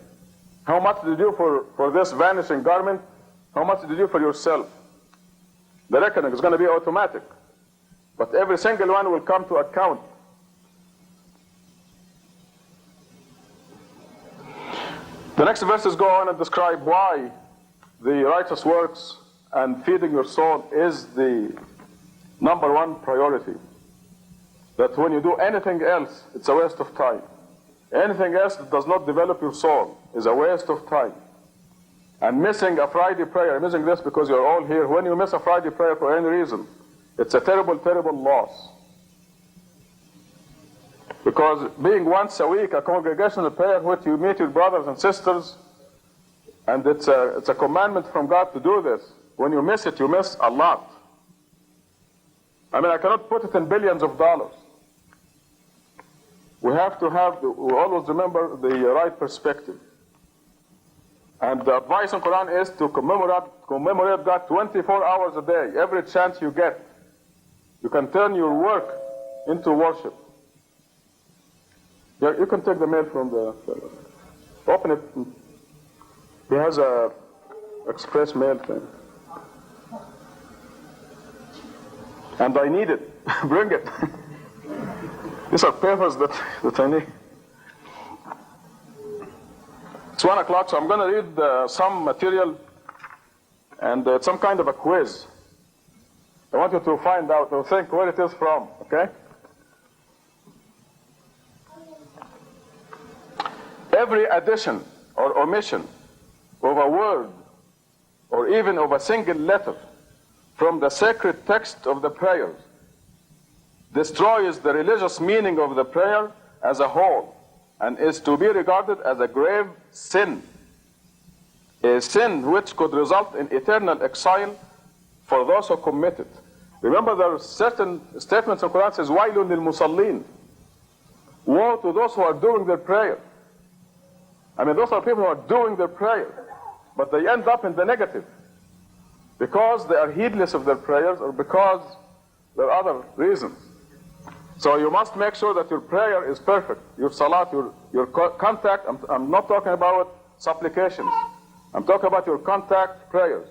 Speaker 1: How much did you do for this vanishing garment? How much did you do for yourself? The reckoning is going to be automatic. But every single one will come to account. The next verses go on and describe why the righteous works and feeding your soul is the number one priority. That when you do anything else, it's a waste of time. Anything else that does not develop your soul is a waste of time. And missing a Friday prayer, I'm missing this because you're all here. When you miss a Friday prayer for any reason, it's a terrible, terrible loss. Because being once a week a congregational prayer which you meet your brothers and sisters, and it's a commandment from God to do this. When you miss it, you miss a lot. I mean, I cannot put it in billions of dollars. We have to we always remember the right perspective. And the advice in Quran is to commemorate God 24 hours a day. Every chance you get, you can turn your work into worship. Yeah, you can take the mail from open it. He has a express mail thing. And I need it. Bring it. These are papers that I need. It's 1 o'clock, so I'm going to read some material, and it's some kind of a quiz. I want you to find out, to think where it is from, okay? Every addition or omission of a word or even of a single letter from the sacred text of the prayers destroys the religious meaning of the prayer as a whole and is to be regarded as a grave sin. A sin which could result in eternal exile for those who commit it. Remember, there are certain statements in the Quran that says, وَيْلٌ لِلْمُصَلِّينَ. Woe to those who are doing their prayer. I mean, those are people who are doing their prayer, but they end up in the negative because they are heedless of their prayers or because there are other reasons. So you must make sure that your prayer is perfect. Your salat, your contact, I'm not talking about supplications. I'm talking about your contact prayers.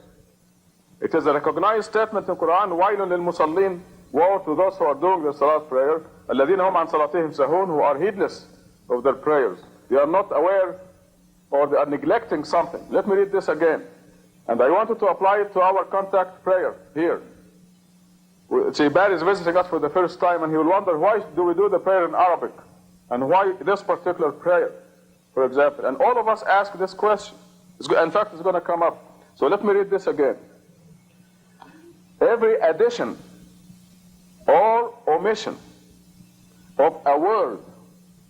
Speaker 1: It is a recognized statement in the Quran, وَيْلٌ لِلْمُصَلِّينَ. Woe to those who are doing their salat prayer, الَّذِينَ هُمْ عَنْ صَلَاتِهِمْ سَهُونَ, who are heedless of their prayers. They are not aware or they are neglecting something. Let me read this again. And I wanted to apply it to our contact prayer here. See, Barry is visiting us for the first time and he will wonder, why do we do the prayer in Arabic? And why this particular prayer? for example. And all of us ask this question. In fact, it's going to come up. So let me read this again. Every addition or omission of a word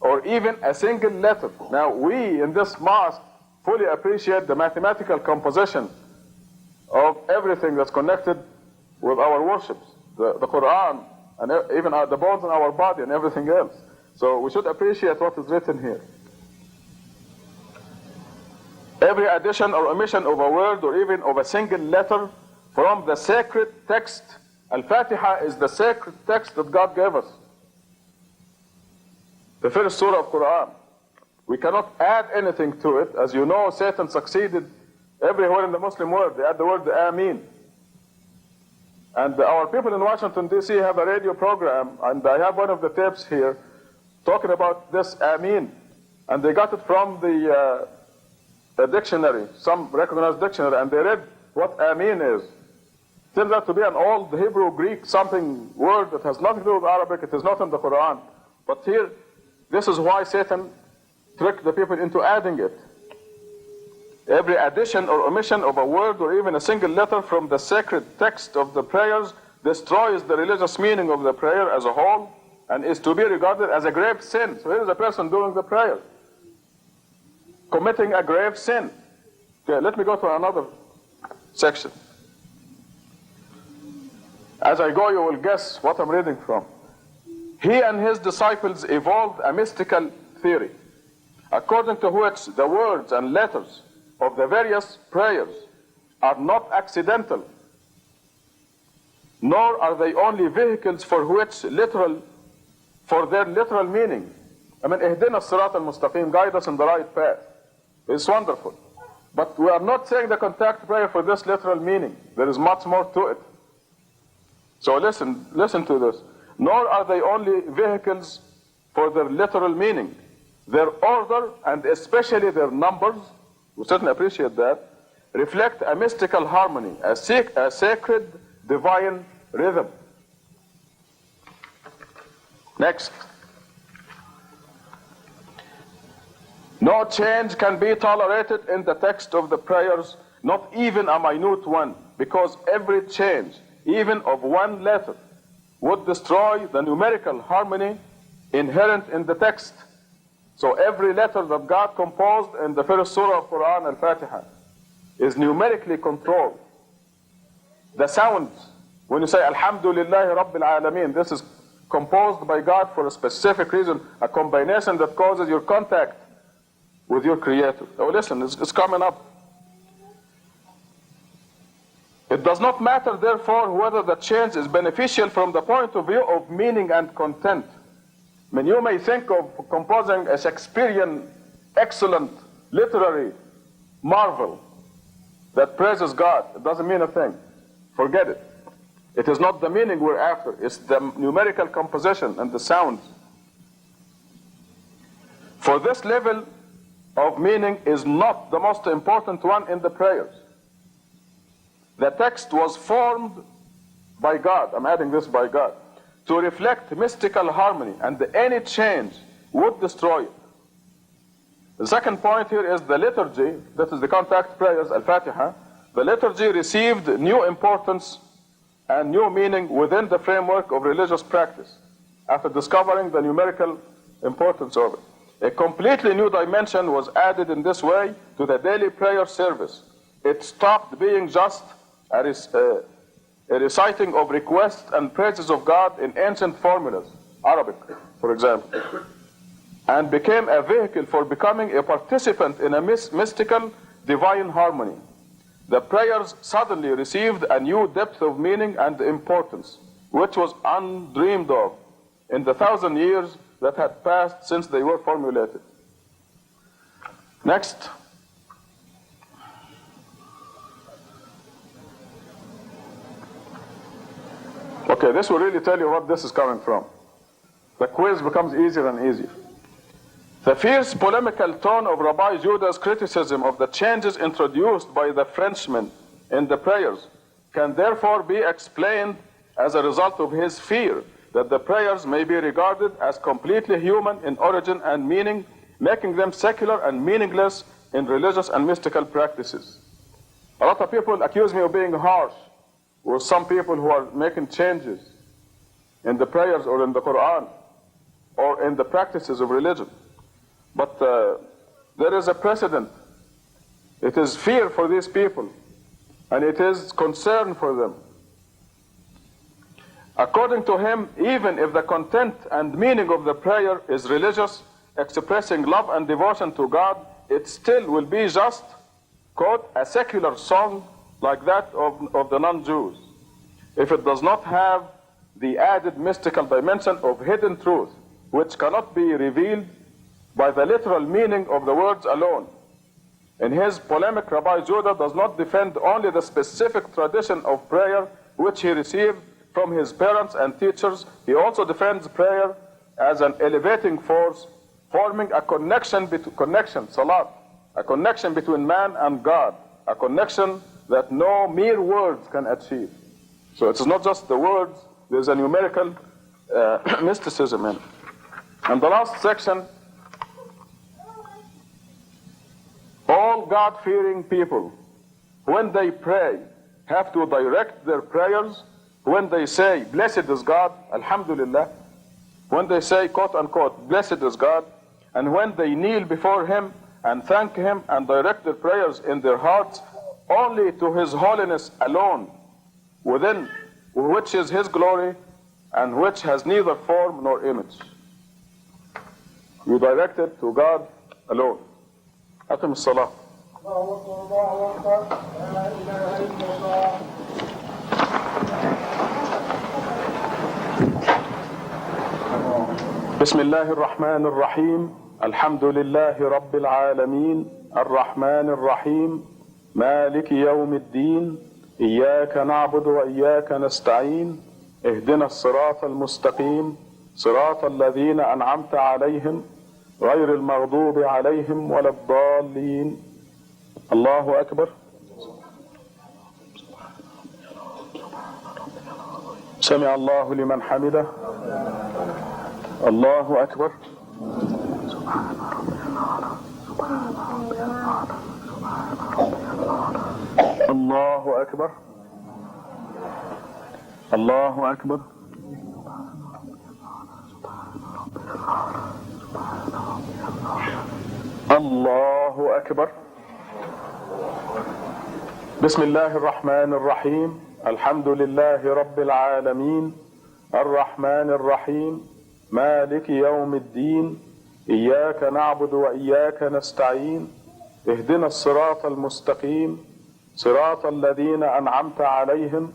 Speaker 1: or even a single letter. Now, we in this mosque fully appreciate the mathematical composition of everything that's connected with our worships, the Quran, and even the bones in our body and everything else. So we should appreciate what is written here. Every addition or omission of a word or even of a single letter from the sacred text. Al-Fatiha is the sacred text that God gave us. The first surah of Quran. We cannot add anything to it. As you know, Satan succeeded everywhere in the Muslim world. They add the word Ameen. And our people in Washington, D.C. have a radio program, and I have one of the tapes here talking about this Ameen. And they got it from the dictionary, some recognized dictionary, and they read what Ameen is. Turns out to be an old Hebrew, Greek, something word that has nothing to do with Arabic. It is not in the Quran. But here, this is why Satan tricked the people into adding it. Every addition or omission of a word or even a single letter from the sacred text of the prayers destroys the religious meaning of the prayer as a whole and is to be regarded as a grave sin. So here is a person doing the prayer, committing a grave sin. Okay, let me go to another section. As I go, you will guess what I'm reading from. He and his disciples evolved a mystical theory, according to which the words and letters of the various prayers are not accidental, nor are they only vehicles for their literal meaning. I mean, ihdina as-sirat al-mustaqim, guide us in the right path. It's wonderful. But we are not saying the contact prayer for this literal meaning. There is much more to it. So listen to this. Nor are they only vehicles for their literal meaning. Their order, and especially their numbers, we certainly appreciate that, reflect a mystical harmony, a sacred divine rhythm. Next. No change can be tolerated in the text of the prayers, not even a minute one, because every change, even of one letter, would destroy the numerical harmony inherent in the text. So every letter that God composed in the first surah of Quran, Al-Fatiha, is numerically controlled. The sounds, when you say Alhamdulillahi Rabbil Alameen, this is composed by God for a specific reason, a combination that causes your contact with your Creator. Oh, listen, it's coming up. It does not matter, therefore, whether the change is beneficial from the point of view of meaning and content. I mean, you may think of composing a Shakespearean, excellent, literary marvel that praises God. It doesn't mean a thing. Forget it. It is not the meaning we're after. It's the numerical composition and the sounds. For this level of meaning is not the most important one in the prayers. The text was formed by God, I'm adding this by God, to reflect mystical harmony, and any change would destroy it. The second point here is the liturgy, that is the contact prayers, Al-Fatiha. The liturgy received new importance and new meaning within the framework of religious practice, after discovering the numerical importance of it. A completely new dimension was added in this way to the daily prayer service. It stopped being just a reciting of requests and praises of God in ancient formulas, Arabic, for example, and became a vehicle for becoming a participant in a mystical divine harmony. The prayers suddenly received a new depth of meaning and importance, which was undreamed of in the 1,000 years that had passed since they were formulated. Next. Okay, this will really tell you what this is coming from. The quiz becomes easier and easier. The fierce polemical tone of Rabbi Judah's criticism of the changes introduced by the Frenchmen in the prayers can therefore be explained as a result of his fear that the prayers may be regarded as completely human in origin and meaning, making them secular and meaningless in religious and mystical practices. A lot of people accuse me of being harsh with some people who are making changes in the prayers or in the Quran or in the practices of religion. But there is a precedent. It is fear for these people, and it is concern for them. According to him, even if the content and meaning of the prayer is religious, expressing love and devotion to God, it still will be just, quote, a secular song like that of the non-Jews, if it does not have the added mystical dimension of hidden truth, which cannot be revealed by the literal meaning of the words alone. In his polemic, Rabbi Judah does not defend only the specific tradition of prayer which he received from his parents and teachers. He also defends prayer as an elevating force, forming a connection, salat, a connection between man and God, a connection that no mere words can achieve. So it is not just the words, there is a numerical mysticism in it. And the last section, all God-fearing people, when they pray, have to direct their prayers. When they say, blessed is God, alhamdulillah, when they say, quote unquote, blessed is God, and when they kneel before him and thank him and direct their prayers in their hearts only to his holiness alone, within which is his glory and which has neither form nor image. You direct it to God alone. أقم الصلاة. بسم الله الرحمن الرحيم. الحمد لله رب العالمين الرحمن الرحيم مالك يوم الدين إياك نعبد وإياك نستعين اهدنا الصراط المستقيم صراط الذين أنعمت عليهم غير المغضوب عليهم ولا الضالين. الله أكبر. سمع الله لمن حمده. الله أكبر. الله أكبر. الله أكبر. الله أكبر. بسم الله الرحمن الرحيم. الحمد لله رب العالمين الرحمن الرحيم مالك يوم الدين إياك نعبد وإياك نستعين اهدنا الصراط المستقيم صراط الذين أنعمت عليهم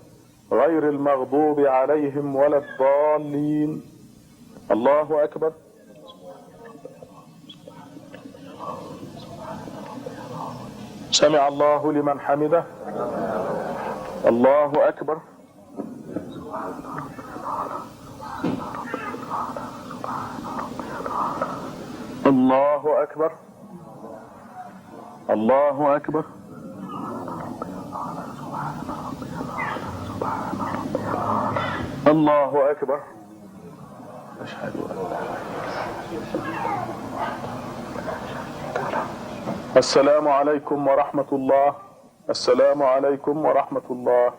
Speaker 1: غير المغضوب عليهم ولا الضالين. الله أكبر. سمع الله لمن حمده. الله أكبر. الله أكبر. الله أكبر. الله أكبر. أشهد أن لا السلام عليكم ورحمة الله. السلام عليكم ورحمة الله.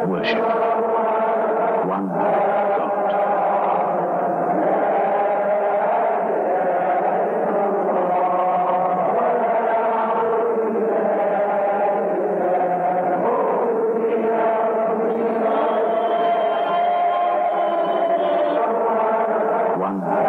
Speaker 3: Worship one God. One God.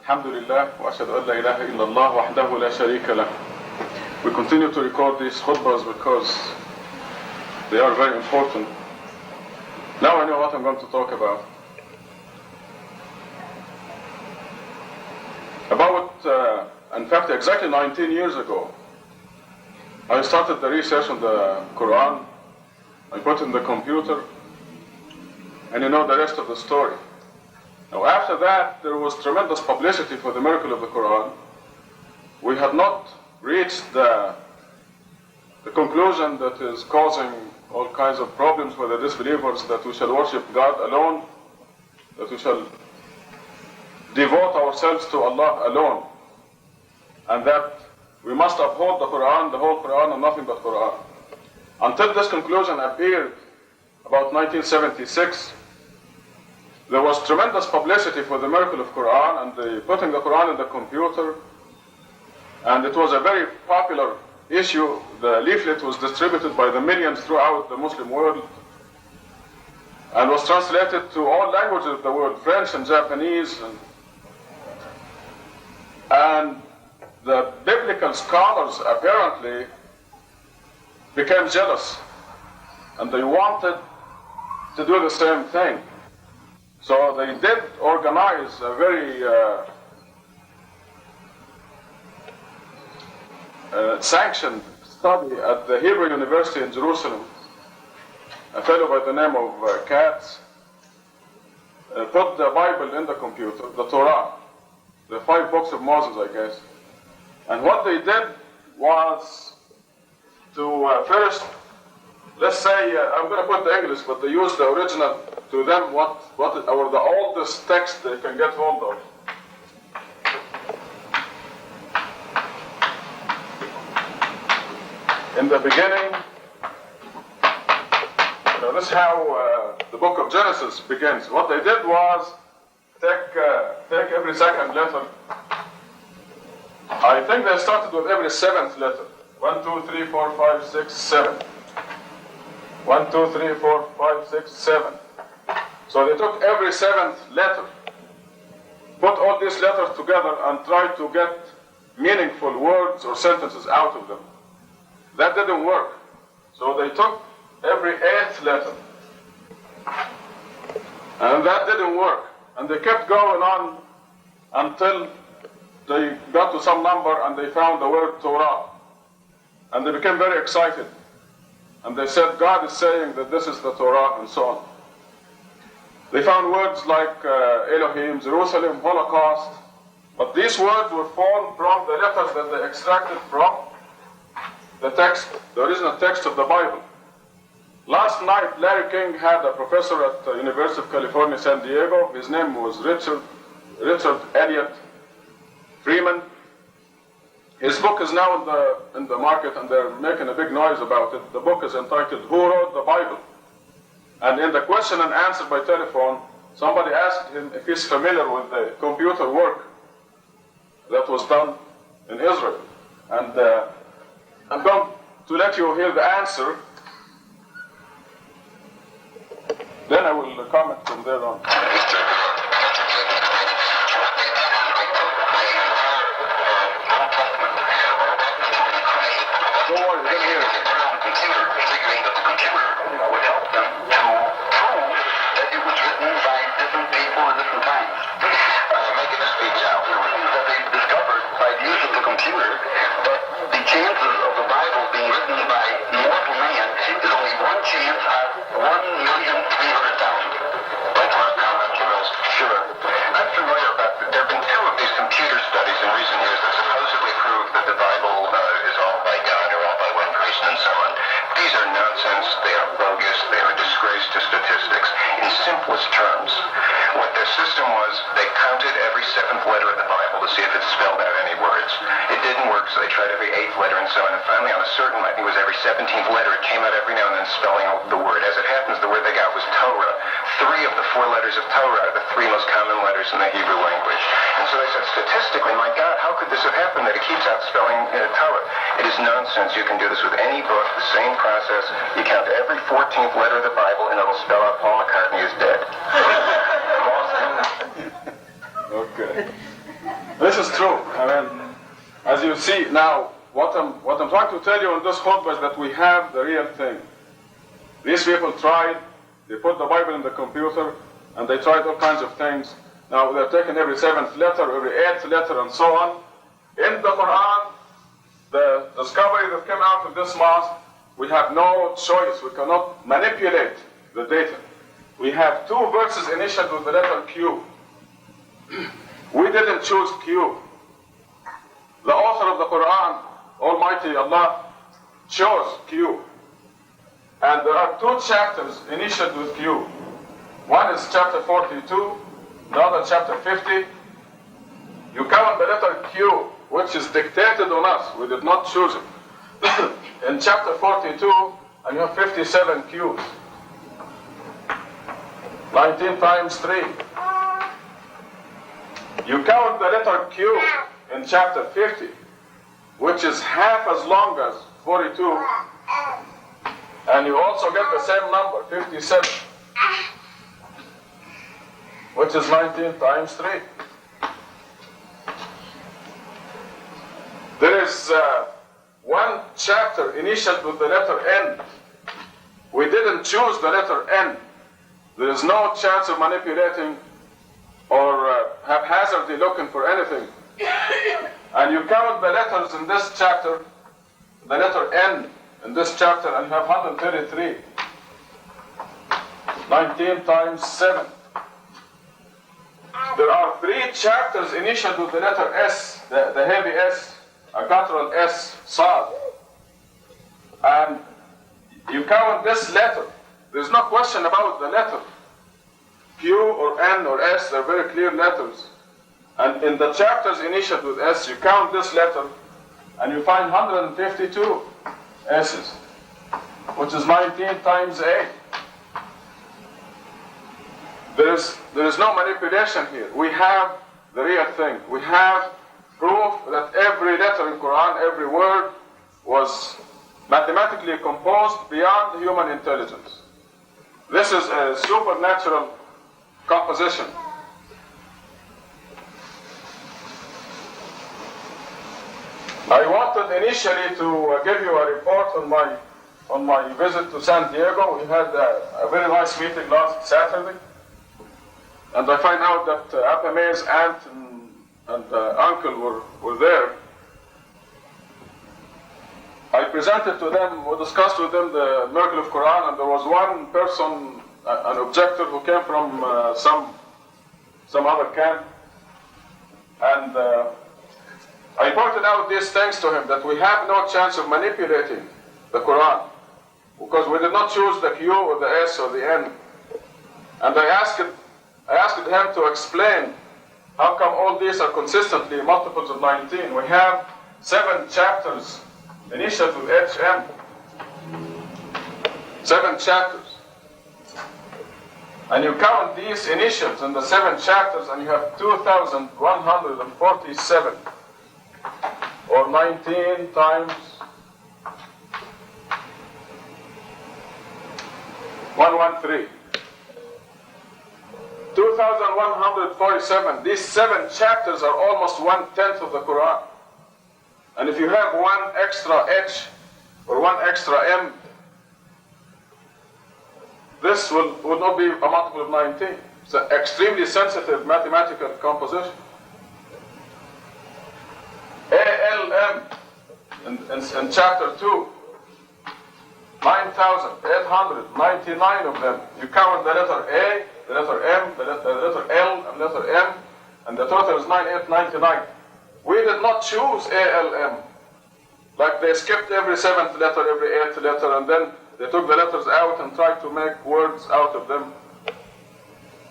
Speaker 1: الحمد لله وأشهد أن لا إله إلا الله وحده لا شريك له. We continue to record these khutbahs because they are very important. Now I know what I'm going to talk about. In fact, exactly 19 years ago, I started the research on the Quran. I put it in the computer, and you know the rest of the story. Now, after that, there was tremendous publicity for the miracle of the Quran. We had not reached the conclusion that is causing all kinds of problems for the disbelievers, that we shall worship God alone, that we shall devote ourselves to Allah alone, and that we must uphold the Quran, the whole Quran, and nothing but Quran. Until this conclusion appeared about 1976, there was tremendous publicity for the miracle of Quran and the putting the Quran in the computer, and it was a very popular issue. The leaflet was distributed by the millions throughout the Muslim world and was translated to all languages of the world, French and Japanese, and the biblical scholars apparently became jealous, and they wanted to do the same thing. So they did organize a very sanctioned study at the Hebrew University in Jerusalem. A fellow by the name of Katz put the Bible in the computer, the Torah, the 5 books of Moses, I guess. And what they did was to first, let's say, I'm going to put the English, but they used the original to them, or the oldest text they can get hold of. In the beginning, this is how the book of Genesis begins. What they did was take every second letter. I think they started with every 7th letter. 1, 2, 3, 4, 5, 6, 7. 1, 2, 3, 4, 5, 6, 7. So they took every 7th letter, put all these letters together, and tried to get meaningful words or sentences out of them. That didn't work. So they took every 8th letter, and that didn't work. And they kept going on until they got to some number and they found the word Torah. And they became very excited. And they said, God is saying that this is the Torah, and so on. They found words like Elohim, Jerusalem, Holocaust. But these words were formed from the letters that they extracted from the text, the original text of the Bible. Last night, Larry King had a professor at the University of California, San Diego. His name was Richard Elliott Freeman. His book is now in the market, and they're making a big noise about it. The book is entitled, Who Wrote the Bible? And in the question and answer by telephone, somebody asked him if he's familiar with the computer work that was done in Israel. And I'm going to let you hear the answer. Then I will comment from there on. Don't worry, you're going to hear it.
Speaker 5: Figuring that the computer would help them to prove that it was written by different people at different times. Making a speech out. That they discovered by the use of the computer that the chances of the Bible being written by mortal man is only one chance out of 1,300,000. Like to comment to this? Sure. I'm familiar about there have been 2 of these computer studies in recent years that supposedly prove that the Bible is all by God or all by one person and so on. These are nonsense, they are bogus, they are a disgrace to statistics. In simplest terms, what their system was, they counted every 7th letter of the Bible to see if it spelled out any words. It didn't work, so they tried every 8th letter and so on. And finally, on a certain, I think it was every 17th letter, it came out every now and then spelling out the word. As it happens, the word they got was Torah. 3 of the 4 letters of Torah are the 3 most common letters in the Hebrew language. And so they said, statistically, my God, how could this have happened that it keeps out spelling Torah? It is nonsense. You can do this with any book, the same process. You count every 14th letter of the Bible, and it'll spell out Paul McCartney is dead.
Speaker 1: Okay. This is true. I mean, as you see now, what I'm trying to tell you in this khutbah is that we have the real thing. These people tried, they put the Bible in the computer, and they tried all kinds of things. Now they're taking every 7th letter, every 8th letter, and so on. In the Quran, the discovery that came out of this mosque, we have no choice. We cannot manipulate the data. We have 2 verses initialed with the letter Q. We didn't choose Q. The author of the Quran, Almighty Allah, chose Q. And there are 2 chapters initialed with Q. One is chapter 42, the other chapter 50. You count the letter Q, which is dictated on us. We did not choose it. In chapter 42, and you have 57 Qs. 19 times 3. You count the letter Q in chapter 50, which is half as long as 42, and you also get the same number, 57, which is 19 times 3. There is one chapter initialed with the letter N. We didn't choose the letter N. There is no chance of manipulating or haphazardly looking for anything. And you count the letters in this chapter, the letter N in this chapter, and you have 133. 19 times 7. There are 3 chapters initialed with the letter S, the heavy S, a capital S, Sad. And you count this letter. There's no question about the letter. Q or N or S, they're very clear letters. And in the chapters initialed with S, you count this letter, and you find 152 S's, which is 19 times 8. There is no manipulation here. We have the real thing. We have proof that every letter in Quran, every word, was mathematically composed beyond human intelligence. This is a supernatural composition. I wanted initially to give you a report on my visit to San Diego. We had a very nice meeting last Saturday, and I find out that Apame's aunt and uncle were there. I presented to them, we discussed with them the miracle of Quran, and there was one person, an objector, who came from some other camp, and I pointed out these things to him, that we have no chance of manipulating the Quran, because we did not choose the Q or the S or the N. And I asked him to explain how come all these are consistently multiples of 19. We have 7 chapters initialed with HM. 7 chapters. And you count these initials in the 7 chapters, and you have 2,147. Or 19 times 113. 2,147. These 7 chapters are almost 1/10 of the Quran. And if you have 1 extra H or 1 extra M, this would not be a multiple of 19. It's an extremely sensitive mathematical composition. ALM in chapter 2, 9,899 of them. You count the letter A, the letter M, the letter L, and the letter M, and the total is 9,899. We did not choose ALM. Like they skipped every 7th letter, every 8th letter, and then they took the letters out and tried to make words out of them.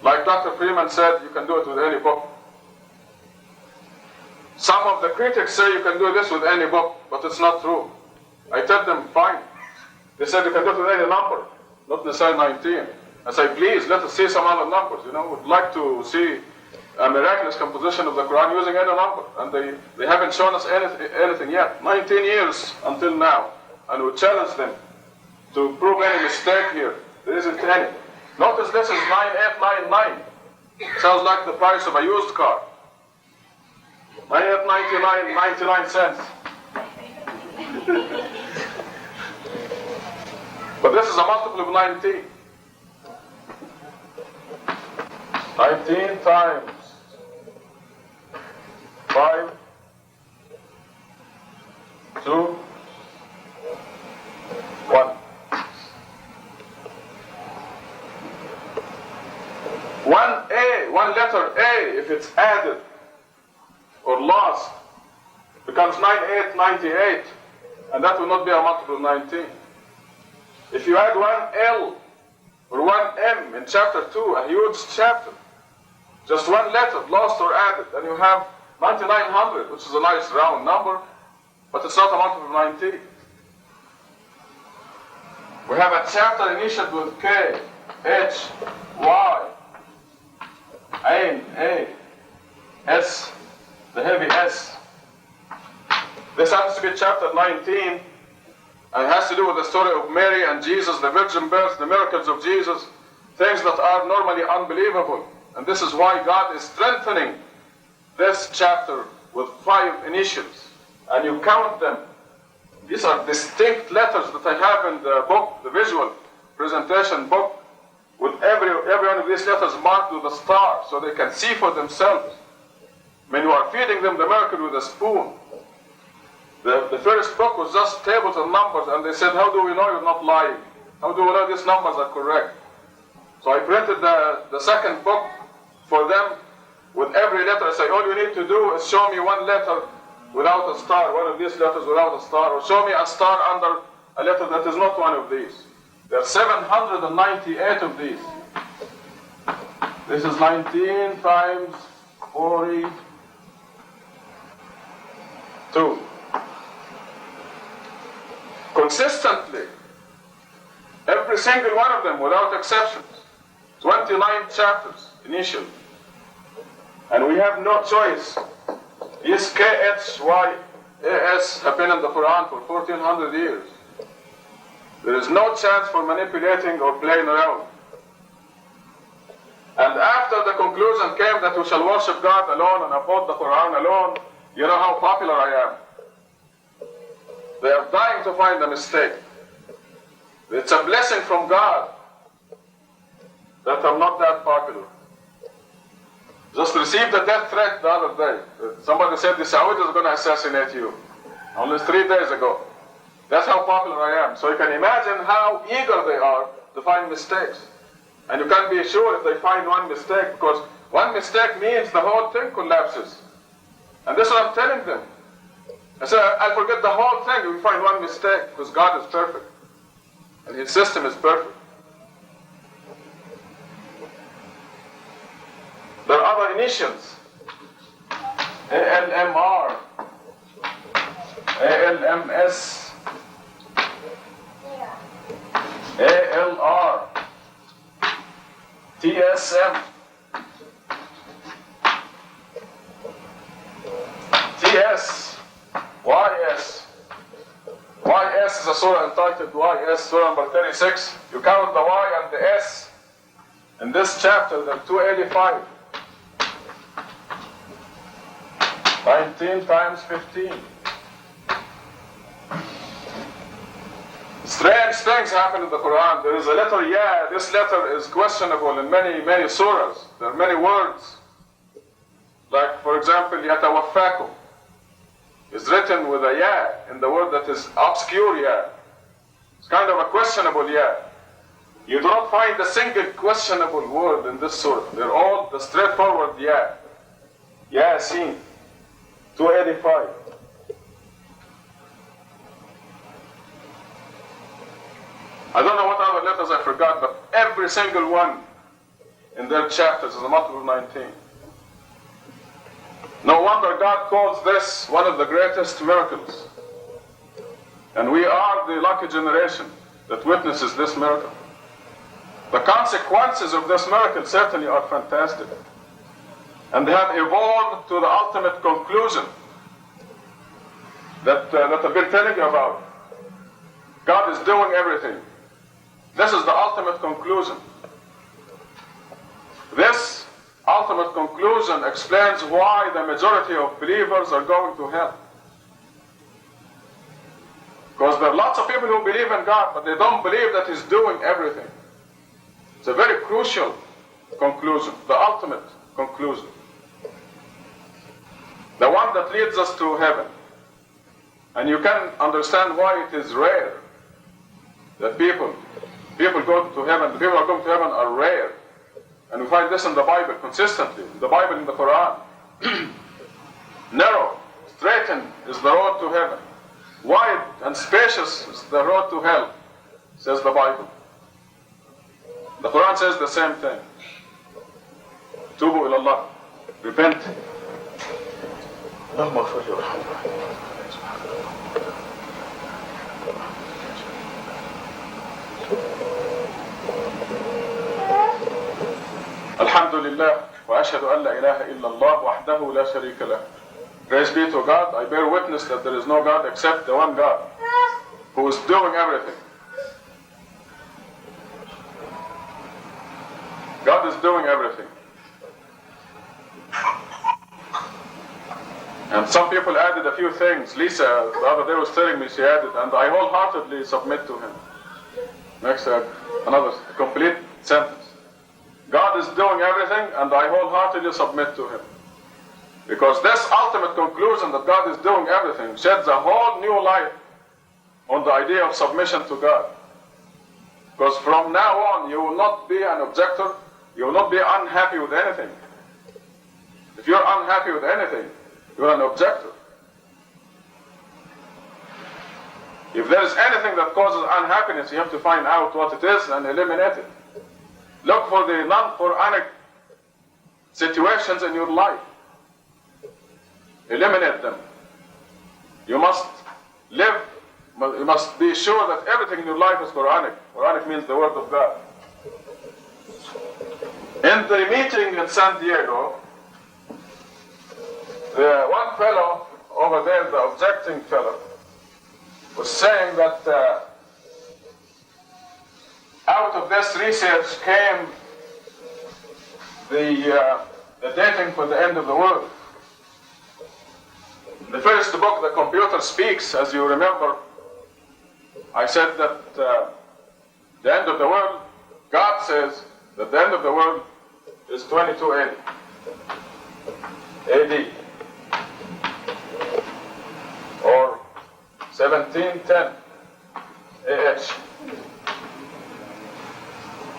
Speaker 1: Like Dr. Freeman said, you can do it with any book. Some of the critics say you can do this with any book, but it's not true. I tell them, fine. They said you can do it with any number, not necessarily 19. I say, please, let us see some other numbers. We'd like to see a miraculous composition of the Quran using any number. And they haven't shown us anything yet. 19 years until now. And we challenge them to prove any mistake here. There isn't any. Notice this is 9,899. Sounds like the price of a used car. 99 cents. But this is a multiple of 19. 19 times 5, 2, 1. 1A, one letter A, if it's added or lost, becomes 9898, and that will not be a multiple of 19. If you add one L or one M in chapter 2, a huge chapter, just one letter lost or added, and you have 9900, which is a nice round number, but it's not a multiple of 19. We have a chapter initiated with K, H, Y, Ain, A, S, the heavy S. This happens to be chapter 19, and it has to do with the story of Mary and Jesus, the virgin birth, the miracles of Jesus, things that are normally unbelievable. And this is why God is strengthening this chapter with 5 initials. And you count them. These are distinct letters that I have in the book, the visual presentation book, with every one of these letters marked with a star, so they can see for themselves. When you are feeding them the miracle with a spoon, the first book was just tables and numbers, and they said, how do we know you're not lying? How do we know these numbers are correct? So I printed the second book for them with every letter. I say, all you need to do is show me one letter without a star, one of these letters without a star, or show me a star under a letter that is not one of these. There are 798 of these. This is 19 times 42. Consistently, every single one of them, without exceptions, 29 chapters initially. And we have no choice. These KHYAS have been in the Quran for 1400 years. There is no chance for manipulating or playing around. And after the conclusion came that we shall worship God alone and uphold the Quran alone, you know how popular I am. They are dying to find a mistake. It's a blessing from God that I'm not that popular. Just received a death threat the other day. Somebody said the Saudis are going to assassinate you. Only 3 days ago. That's how popular I am. So you can imagine how eager they are to find mistakes. And you can be sure if they find one mistake, because one mistake means the whole thing collapses. And this is what I'm telling them. I said, I'll forget the whole thing if we find one mistake, because God is perfect. And His system is perfect. There are other initials. ALMR, ALMS, ALR, TSM, TS, YS. YS is a surah entitled YS, surah number 36. You count the Y and the S. In this chapter, there are 285. 19 times 15. Strange things happen in the Quran. There is a letter Ya. This letter is questionable in many surahs. There are many words. Like, for example, Yatawaffakum is written with a Ya in the word that is obscure Ya. It's kind of a questionable Ya. You do not find a single questionable word in this surah. They're all the straightforward Ya. Yasin. 285. I don't know what other letters I forgot, but every single one in their chapters is a multiple of 19. No wonder God calls this one of the greatest miracles. And we are the lucky generation that witnesses this miracle. The consequences of this miracle certainly are fantastic. And they have evolved to the ultimate conclusion that I've been telling you about. God is doing everything. This is the ultimate conclusion. This ultimate conclusion explains why the majority of believers are going to hell. Because there are lots of people who believe in God, but they don't believe that He's doing everything. It's a very crucial conclusion, the ultimate conclusion. The one that leads us to heaven. And you can understand why it is rare that people go to heaven, the people who are going to heaven are rare. And we find this in the Bible consistently, in the Bible, in the Quran. Narrow, straightened is the road to heaven. Wide and spacious is the road to hell, says the Bible. The Quran says the same thing. Tubu ilallah. Repent. Alhamdulillah, wa ashhadu an la ilaha illallah wahdahu la sharika lah. Praise be to God. I bear witness that there is no God except the one God who is doing everything. God is doing everything. And some people added a few things. Lisa, the other day, was telling me she added, and I wholeheartedly submit to him. Next, another complete sentence. God is doing everything, and I wholeheartedly submit to Him. Because this ultimate conclusion that God is doing everything sheds a whole new light on the idea of submission to God. Because from now on, you will not be an objector, you will not be unhappy with anything. If you're unhappy with anything, you're an objector. If there is anything that causes unhappiness, you have to find out what it is and eliminate it. Look for the non-Quranic situations in your life. Eliminate them. You must live, you must be sure that everything in your life is Quranic. Quranic means the Word of God. In the meeting in San Diego, the one fellow over there, the objecting fellow, was saying that out of this research came the dating for the end of the world. The first book, The Computer Speaks, as you remember, I said that the end of the world, God says that the end of the world is 2280 AD or 1710 AH.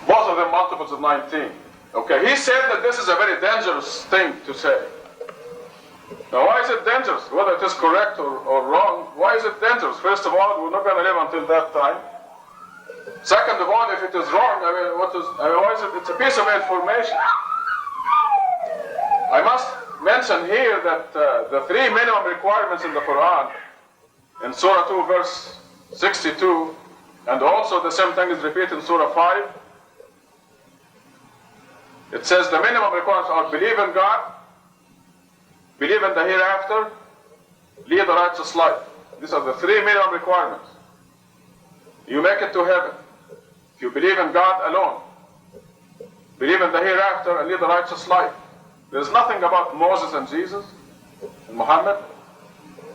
Speaker 1: Both of them multiples of 19. Okay, he said that this is a very dangerous thing to say. Now, why is it dangerous? Whether it is correct or wrong, why is it dangerous? First of all, we're not going to live until that time. Second of all, if it is wrong, why is it? It's a piece of information. I must mention here that the three minimum requirements in the Quran, in Surah 2, verse 62, and also the same thing is repeated in Surah 5, it says the minimum requirements are believe in God, believe in the hereafter, lead a righteous life. These are the three minimum requirements. You make it to heaven if you believe in God alone, believe in the hereafter, and lead a righteous life. There's nothing about Moses and Jesus and Muhammad.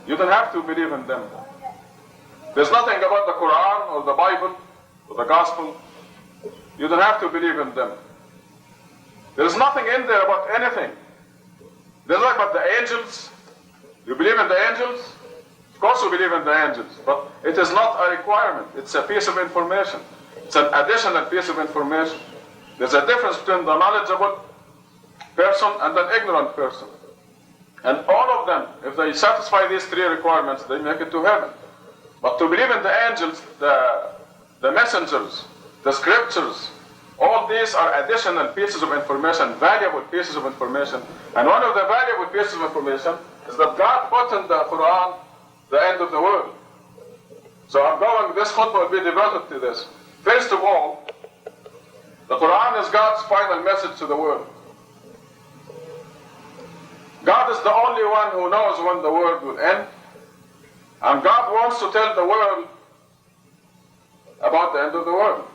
Speaker 1: You don't have to believe in them. There's nothing about the Quran or the Bible or the Gospel. You don't have to believe in them. There's nothing in there about anything. There's nothing about the angels. You believe in the angels? Of course you believe in the angels, but it is not a requirement. It's a piece of information. It's an additional piece of information. There's a difference between the knowledgeable person and an ignorant person. And all of them, if they satisfy these three requirements, they make it to heaven. But to believe in the angels, the messengers, the scriptures, all these are additional pieces of information, valuable pieces of information. And one of the valuable pieces of information is that God put in the Quran the end of the world. So this khutbah will be devoted to this. First of all, the Quran is God's final message to the world. God is the only one who knows when the world will end. And God wants to tell the world about the end of the world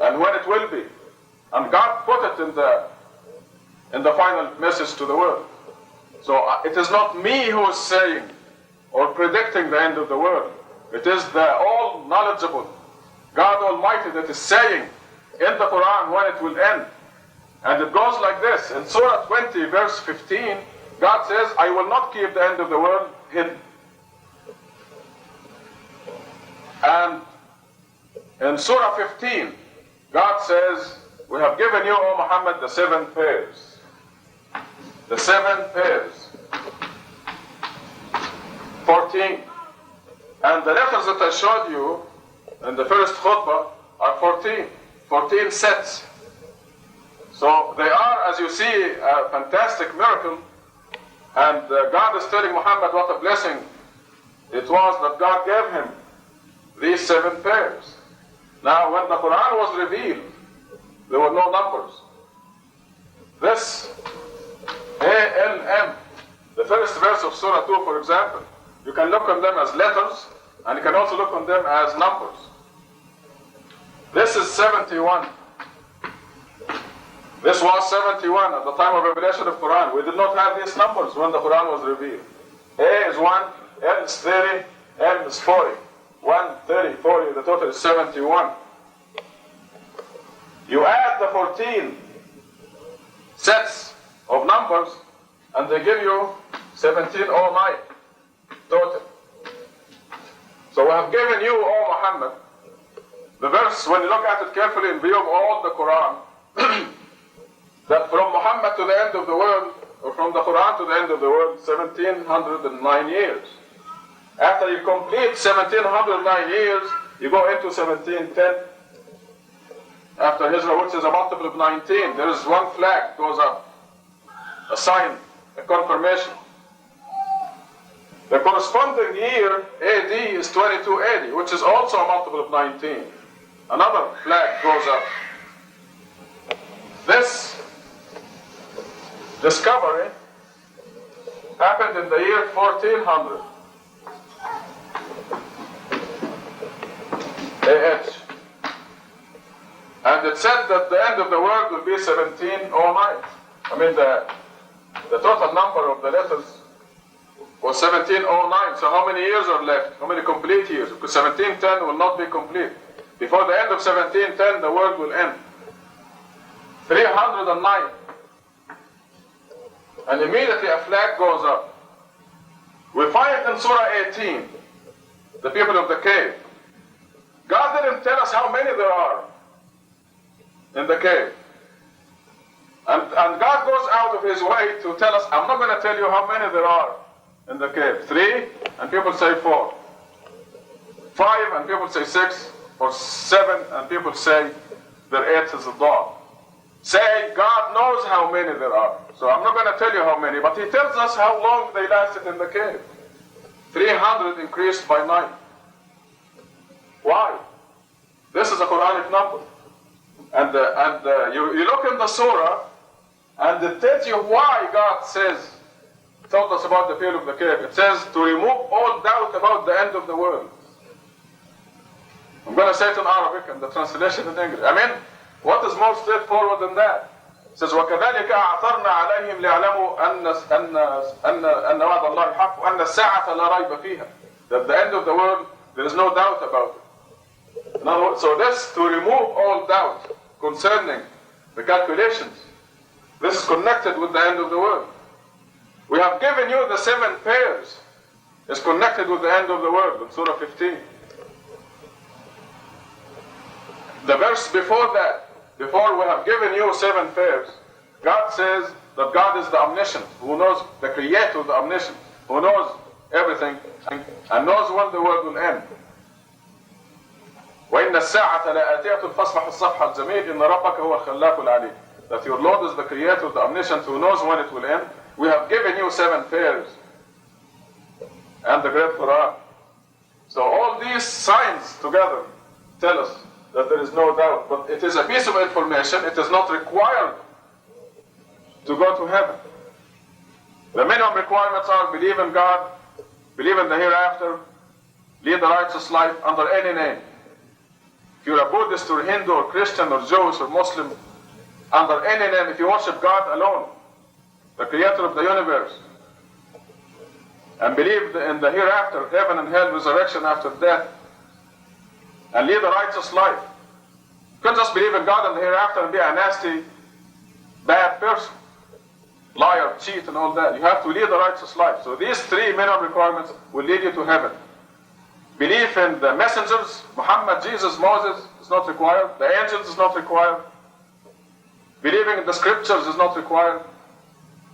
Speaker 1: and when it will be. And God put it in in the final message to the world. So it is not me who is saying or predicting the end of the world. It is the all-knowledgeable God Almighty that is saying in the Quran when it will end. And it goes like this. In Surah 20, verse 15, God says, I will not keep the end of the world hidden. And in Surah 15, God says, we have given you, O Muhammad, the 7 pairs. The 7 pairs. 14. And the letters that I showed you in the first khutbah are 14. 14 sets. So they are, as you see, a fantastic miracle. And God is telling Muhammad what a blessing it was that God gave him these 7 pairs. Now, when the Quran was revealed, there were no numbers. This ALM, the first verse of Surah 2, for example, you can look on them as letters, and you can also look on them as numbers. This is 71. This was 71 at the time of revelation of Quran. We did not have these numbers when the Quran was revealed. A is 1, L is 30, M is 40. 1, 30, 40, the total is 71. You add the 14 sets of numbers, and they give you 1709 total. So we have given you, O Muhammad, the verse, when you look at it carefully in view of all the Quran, that from Muhammad to the end of the world, or from the Quran to the end of the world, 1709 years. After you complete 1709 years, you go into 1710. After Hijrah, which is a multiple of 19, there is one flag goes up, a sign, a confirmation. The corresponding year, AD, is 2280, which is also a multiple of 19. Another flag goes up. This discovery happened in the year 1400. AH. And it said that the end of the world will be 1709. I mean, the total number of the letters was 1709. So how many years are left? How many complete years? Because 1710 will not be complete. Before the end of 1710, the world will end. 309. And immediately a flag goes up. We find in Surah 18, the people of the cave. God didn't tell us how many there are in the cave. And God goes out of his way to tell us, I'm not going to tell you how many there are in the cave. 3, and people say 4. 5, and people say 6. Or 7, and people say there 8 is a dog. Say, God knows how many there are. So I'm not going to tell you how many, but he tells us how long they lasted in the cave. 300 increased by 9. Why? This is a Quranic number. And you look in the surah, and it tells you why God told us about the people of the cave. It says to remove all doubt about the end of the world. I'm going to say it in Arabic and the translation in English. I mean, what is more straightforward than that? It says, وَكَذَلِكَ أَعْثَرْنَا عَلَيْهِمْ لِيَعْلَمُوا أَنَّ وَعْدَ اللَّهِ حَقٌّ وَأَنَّ السَّاعَةَ لَا رَيْبَ فِيهَا. That the end of the world, there is no doubt about it. In other words, so this, to remove all doubt concerning the calculations, this is connected with the end of the world. We have given you the 7 pairs. It's connected with the end of the world in Surah 15. The verse before that, before we have given you 7 pairs, God says that God is the omniscient, who knows, the creator, the omniscient, who knows everything and knows when the world will end. وَإِنَّ السَّاعَةَ لَآتِيَةٌ فَاصْفَحِ الصَّفْحَ الْجَمِيلَ إِنَّ رَبَّكَ هُوَ الْخَلَّاقُ الْعَلِيمُ. That your Lord is the creator, the omniscient, who knows when it will end. We have given you 7 pairs and the great Quran. So all these signs together tell us that there is no doubt, but it is a piece of information. It is not required to go to heaven. The minimum requirements are believe in God, believe in the hereafter, lead a righteous life under any name. If you're a Buddhist or Hindu or Christian or Jewish or Muslim, under any name, if you worship God alone, the creator of the universe, and believe in the hereafter, heaven and hell, resurrection after death, and lead a righteous life. You can't just believe in God and the hereafter and be a nasty, bad person, liar, cheat, and all that. You have to lead a righteous life. So these three minimum requirements will lead you to heaven. Belief in the messengers, Muhammad, Jesus, Moses, is not required. The angels is not required. Believing in the scriptures is not required.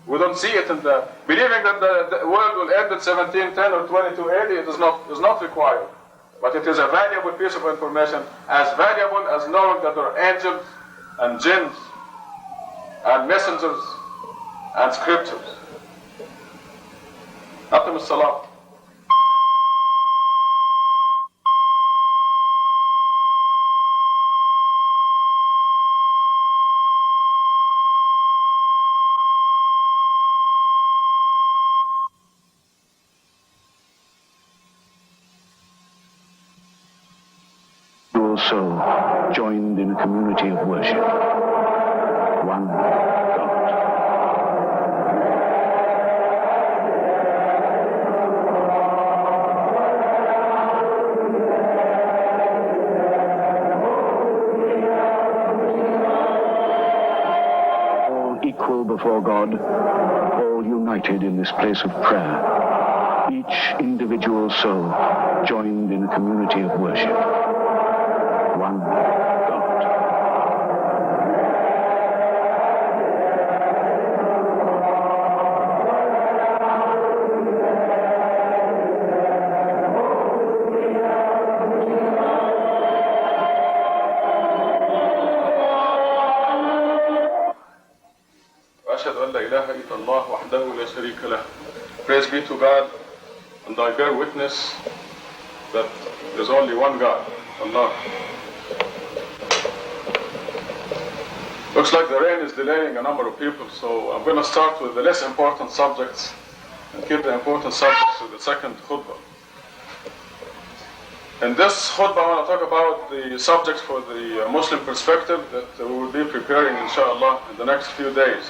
Speaker 1: We don't see it in the... Believing that the world will end at 1710 or 2280 is not required. But it is a valuable piece of information, as valuable as knowing that there are angels and jinns and messengers and scriptures. Atim as-salat.
Speaker 3: Also joined in a community of worship. One God. All equal before God, all united in this place of prayer. Each individual soul joined in a community of worship. One God.
Speaker 1: وأشهد أن لا إله إلا الله وحده لا شريك له. Praise be to God, and I bear witness that there's only one God, Allah. Looks like the rain is delaying a number of people, so I'm going to start with the less important subjects and keep the important subjects to the second khutbah. In this khutbah, I want to talk about the subjects for the Muslim perspective that we will be preparing, inshallah, in the next few days.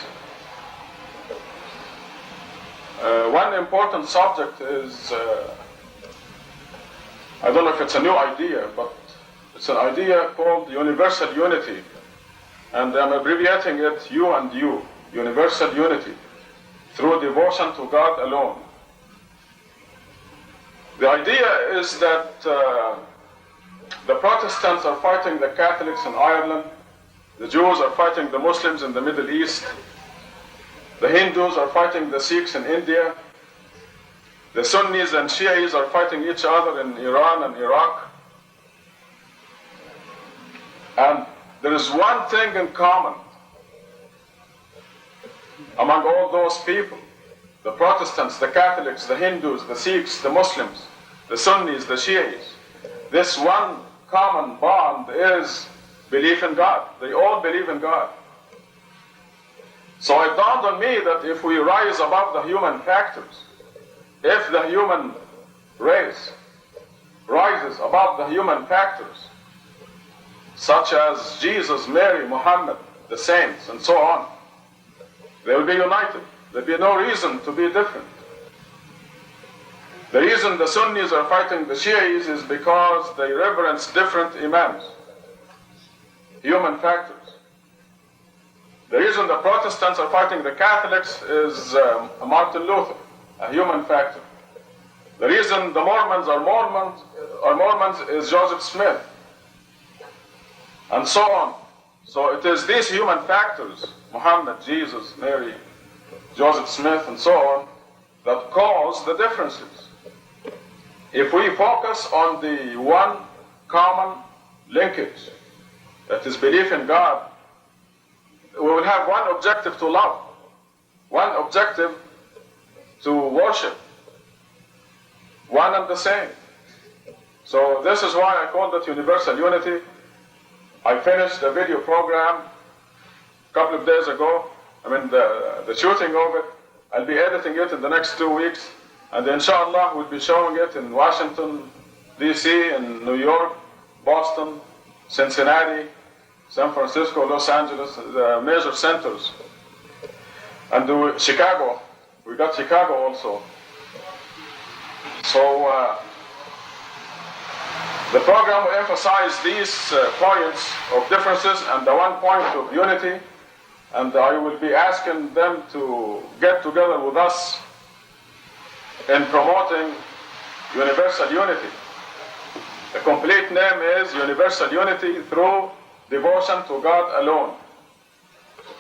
Speaker 1: One important subject is, I don't know if it's a new idea, but it's an idea called universal unity. And I'm abbreviating it U and U, universal unity, through devotion to God alone. The idea is that the Protestants are fighting the Catholics in Ireland, the Jews are fighting the Muslims in the Middle East, the Hindus are fighting the Sikhs in India, the Sunnis and Shias are fighting each other in Iran and Iraq. And there is one thing in common among all those people, the Protestants, the Catholics, the Hindus, the Sikhs, the Muslims, the Sunnis, the Shias. This one common bond is belief in God. They all believe in God. So it dawned on me that if we rise above the human factors, if the human race rises above the human factors, such as Jesus, Mary, Muhammad, the saints, and so on, they will be united. There will be no reason to be different. The reason the Sunnis are fighting the Shias is because they reverence different imams, human factors. The reason the Protestants are fighting the Catholics is Martin Luther, a human factor. The reason the Mormons are Mormons is Joseph Smith, and so on. So it is these human factors, Muhammad, Jesus, Mary, Joseph Smith, and so on, that cause the differences. If we focus on the one common linkage, that is belief in God, we will have one objective to love, one objective to worship, one and the same. So this is why I called it universal unity. I finished a video program a couple of days ago. The shooting of it. I'll be editing it in the next 2 weeks, and inshallah we'll be showing it in Washington, D.C., in New York, Boston, Cincinnati, San Francisco, Los Angeles, the major centers. And Chicago, we got Chicago also. So the program will emphasize these points of differences and the one point of unity, and I will be asking them to get together with us in promoting universal unity. The complete name is Universal Unity Through Devotion to God Alone.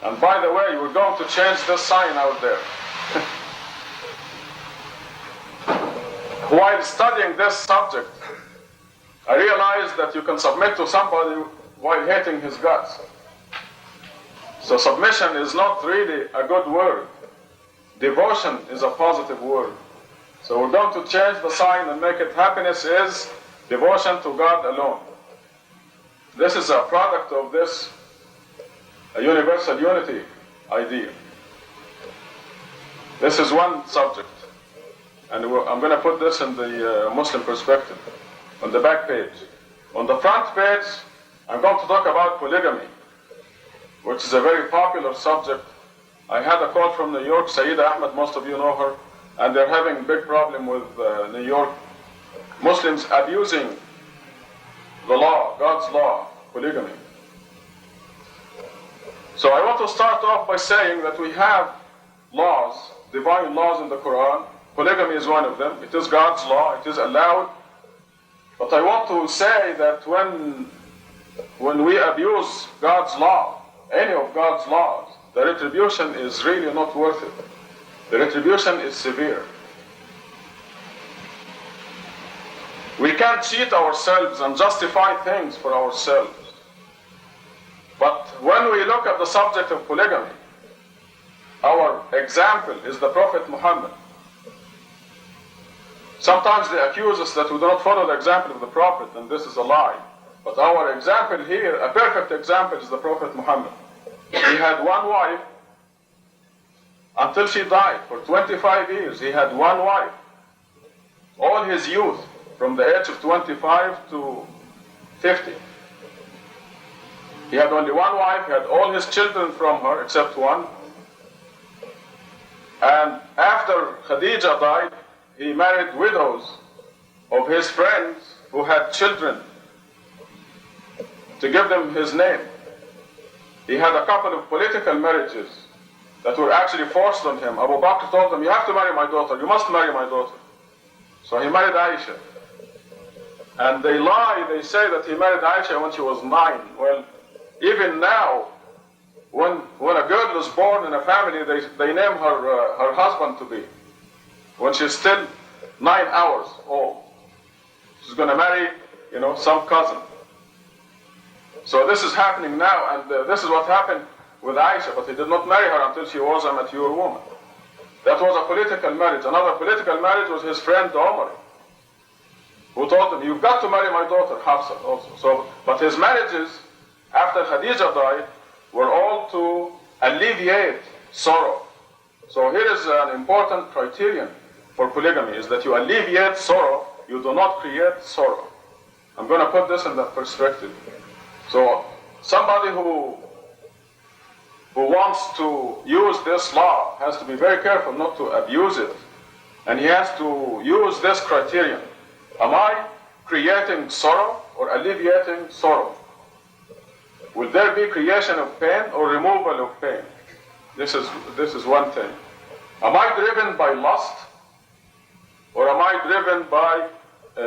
Speaker 1: And by the way, we're going to change this sign out there. While studying this subject, I realized that you can submit to somebody while hating his guts. So submission is not really a good word. Devotion is a positive word. So we're going to change the sign and make it happiness is devotion to God alone. This is a product of this universal unity idea. This is one subject. And I'm going to put this in the Muslim perspective, on the back page. On the front page, I'm going to talk about polygamy, which is a very popular subject. I had a call from New York, Sayyida Ahmed, most of you know her, and they're having a big problem with New York Muslims abusing the law, God's law, polygamy. So I want to start off by saying that we have laws, divine laws in the Quran. Polygamy is one of them. It is God's law, it is allowed. But I want to say that when we abuse God's law, any of God's laws, the retribution is really not worth it. The retribution is severe. We can't cheat ourselves and justify things for ourselves. But when we look at the subject of polygamy, our example is the Prophet Muhammad. Sometimes they accuse us that we do not follow the example of the Prophet, and this is a lie. But our example here, a perfect example, is the Prophet Muhammad. He had one wife until she died. For 25 years, he had one wife. All his youth, from the age of 25 to 50. He had only one wife, he had all his children from her, except one. And after Khadija died, he married widows of his friends who had children to give them his name. He had a couple of political marriages that were actually forced on him. Abu Bakr told him, you have to marry my daughter, you must marry my daughter. So he married Aisha. And they lie, they say that he married Aisha when she was 9. Well, even now, when a girl is born in a family, they name her husband to be. When she's still 9 hours old. She's going to marry, some cousin. So this is happening now, and this is what happened with Aisha, but he did not marry her until she was a mature woman. That was a political marriage. Another political marriage was his friend Omar, who told him, you've got to marry my daughter, Hafsa, also. But his marriages, after Khadija died, were all to alleviate sorrow. So here is an important criterion for polygamy, is that you alleviate sorrow, you do not create sorrow. I'm going to put this in that perspective. So somebody who wants to use this law has to be very careful not to abuse it. And he has to use this criterion. Am I creating sorrow or alleviating sorrow? Will there be creation of pain or removal of pain? This is one thing. Am I driven by lust or am I driven by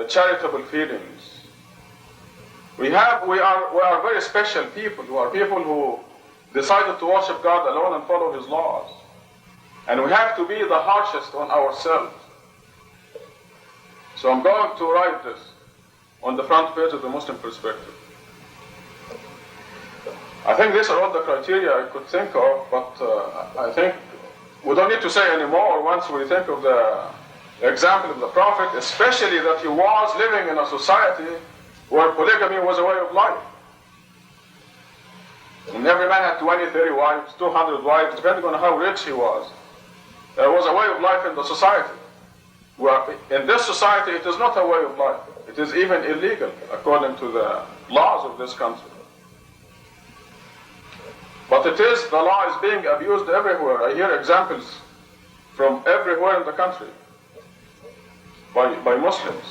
Speaker 1: charitable feelings? We are very special people. We are people who decided to worship God alone and follow His laws. And we have to be the harshest on ourselves. So I'm going to write this on the front page of the Muslim perspective. I think these are all the criteria I could think of, but I think we don't need to say any more once we think of the example of the Prophet, especially that he was living in a society where polygamy was a way of life. And every man had 20, 30 wives, 200 wives, depending on how rich he was. There was a way of life in the society. Where in this society, it is not a way of life. It is even illegal, according to the laws of this country. But the law is being abused everywhere. I hear examples from everywhere in the country by Muslims.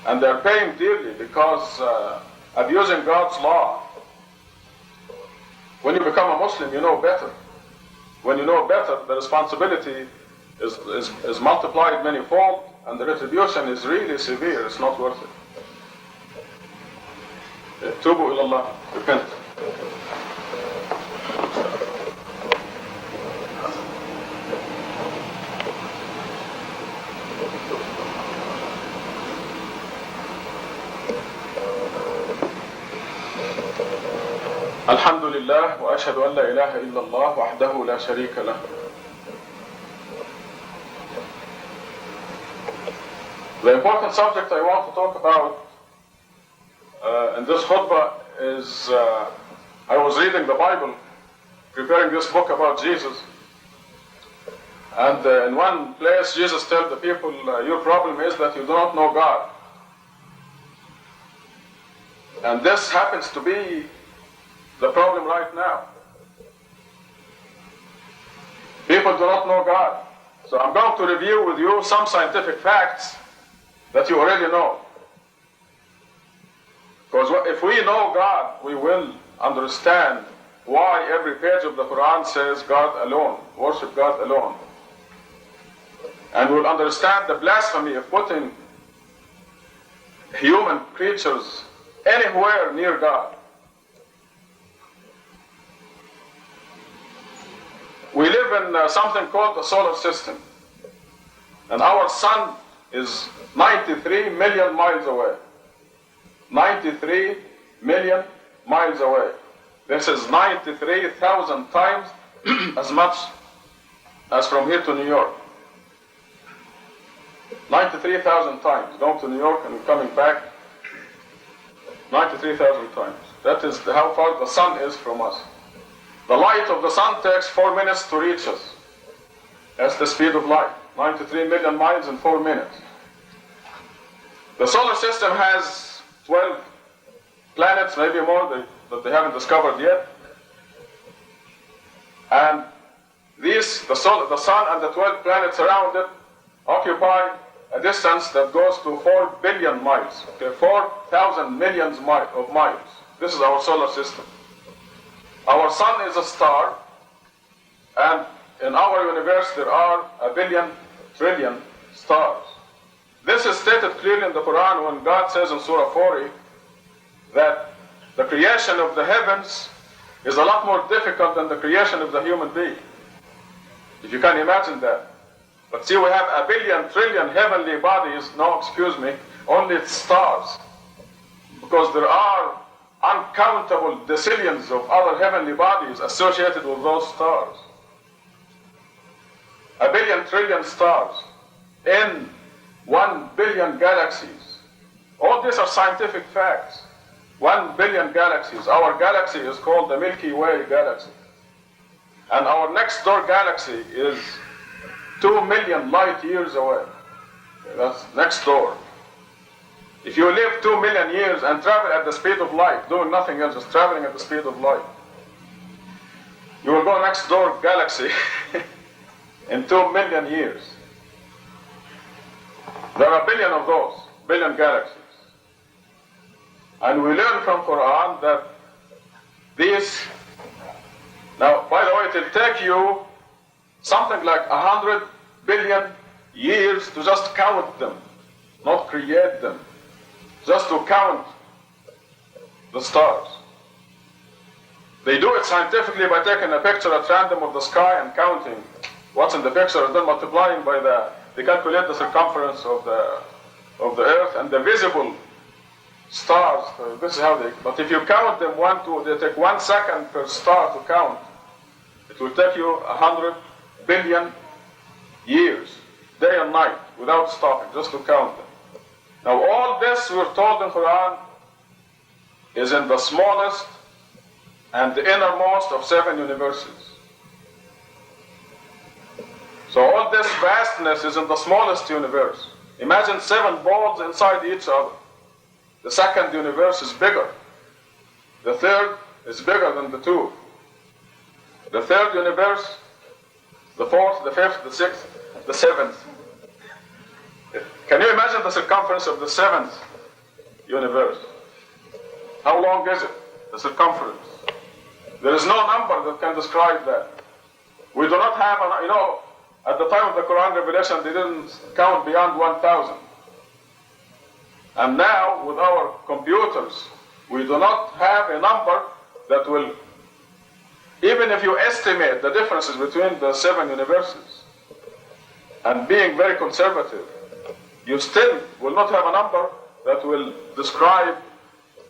Speaker 1: And they're paying dearly because abusing God's law. When you become a Muslim, you know better. When you know better, the responsibility is multiplied many-fold, and the retribution is really severe. It's not worth it. Tubu ilallah, repent. الحمد لله وأشهد أن لا إله إلا الله وحده لا شريك له. The important subject I want to talk about in this khutbah is I was reading the Bible, preparing this book about Jesus, and in one place Jesus tells the people, your problem is that you do not know God. And this happens to be the problem right now. People do not know God. So I'm going to review with you some scientific facts that you already know. Because if we know God, we will understand why every page of the Quran says God alone, worship God alone. And we'll understand the blasphemy of putting human creatures anywhere near God. We live in something called the solar system. And our sun is 93 million miles away. 93 million miles away. This is 93,000 times as much as from here to New York. 93,000 times. Going to New York and coming back 93,000 times. That is how far the sun is from us. The light of the sun takes 4 minutes to reach us. That's the speed of light. 93 million miles in 4 minutes. The solar system has 12 planets, maybe more, that they haven't discovered yet. And the sun and the 12 planets around it occupy a distance that goes to 4 billion miles. Okay, 4,000 millions of miles. This is our solar system. Our sun is a star, and in our universe there are a billion trillion stars. This is stated clearly in the Quran when God says in Surah 40 that the creation of the heavens is a lot more difficult than the creation of the human being. If you can imagine that. But see, we have a billion trillion heavenly bodies, only stars. Because there are uncountable decillions of other heavenly bodies associated with those stars. A billion trillion stars in 1 billion galaxies. All these are scientific facts. 1 billion galaxies. Our galaxy is called the Milky Way galaxy. And our next door galaxy is 2 million light years away. That's next door. If you live 2 million years and travel at the speed of light, doing nothing else, just traveling at the speed of light, you will go next door galaxy in 2 million years. There are a billion of those, billion galaxies. And we learn from Quran that these, now by the way, it will take you something like 100 billion years to just count them, not create them. Just to count the stars. They do it scientifically by taking a picture at random of the sky and counting what's in the picture and then multiplying by they calculate the circumference of the earth and the visible stars. So this is how but if you count them they take 1 second per star to count. It will take you 100 billion years, day and night, without stopping, just to count them. Now all this we're told in Quran is in the smallest and the innermost of 7 universes. So all this vastness is in the smallest universe. Imagine 7 balls inside each other. The second universe is bigger. The third is bigger than the 2. the third universe, the fourth, the fifth, the sixth, the seventh. Can you imagine the circumference of the seventh universe? How long is it, the circumference? There is no number that can describe that. We do not have, at the time of the Quran revelation, they didn't count beyond 1,000. And now, with our computers, we do not have a number that will, even if you estimate the differences between the 7 universes, and being very conservative, you still will not have a number that will describe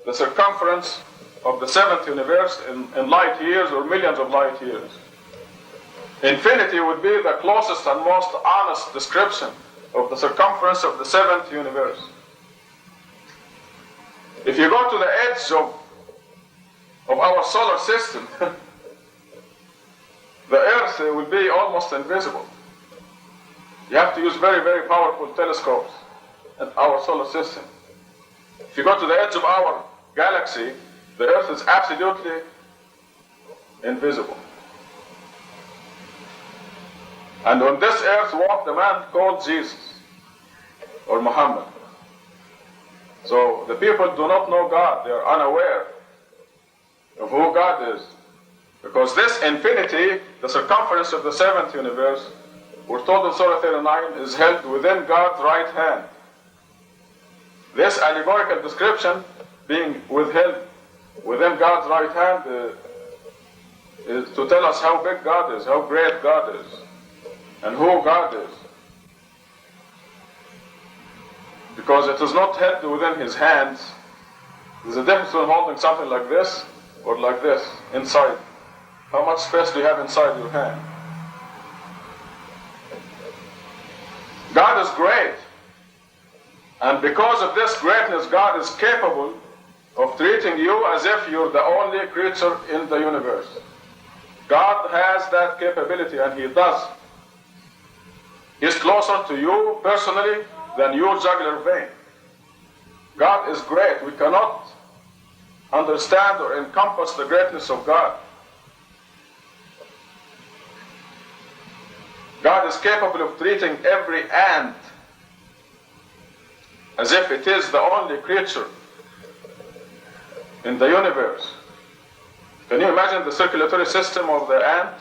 Speaker 1: the circumference of the 7th universe in light years or millions of light years. Infinity would be the closest and most honest description of the circumference of the 7th universe. If you go to the edge of our solar system, the Earth will be almost invisible. You have to use very, very powerful telescopes in our solar system. If you go to the edge of our galaxy, the Earth is absolutely invisible. And on this earth walked a man called Jesus, or Muhammad. So the people do not know God, they are unaware of who God is. Because this infinity, the circumference of the 7th universe, we're told in Surah 39, is held within God's right hand. This allegorical description, being withheld within God's right hand, is to tell us how big God is, how great God is, and who God is. Because it is not held within His hands. There's a difference between holding something like this or like this, inside. How much space do you have inside your hand? God is great. And because of this greatness, God is capable of treating you as if you're the only creature in the universe. God has that capability, and He does. He's closer to you personally than your jugular vein. God is great. We cannot understand or encompass the greatness of God. God is capable of treating every ant as if it is the only creature in the universe. Can you imagine the circulatory system of the ant?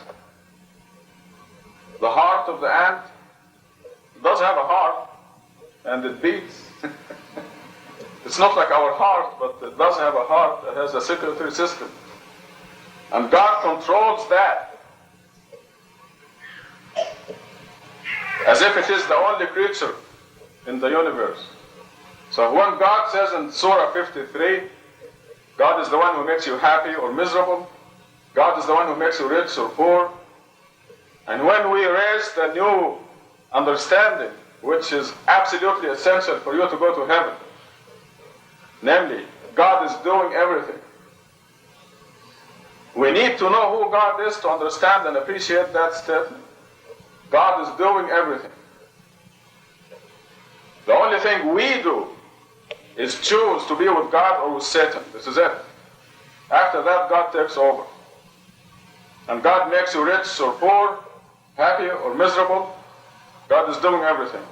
Speaker 1: The heart of the ant? It does have a heart, and it beats. It's not like our heart, but it does have a heart. It has a circulatory system. And God controls that as if it is the only creature in the universe. So when God says in Surah 53, God is the one who makes you happy or miserable, God is the one who makes you rich or poor, and when we raise the new understanding, which is absolutely essential for you to go to heaven, namely, God is doing everything. We need to know who God is to understand and appreciate that statement. God is doing everything. The only thing we do is choose to be with God or with Satan. This is it. After that, God takes over. And God makes you rich or poor, happy or miserable. God is doing everything.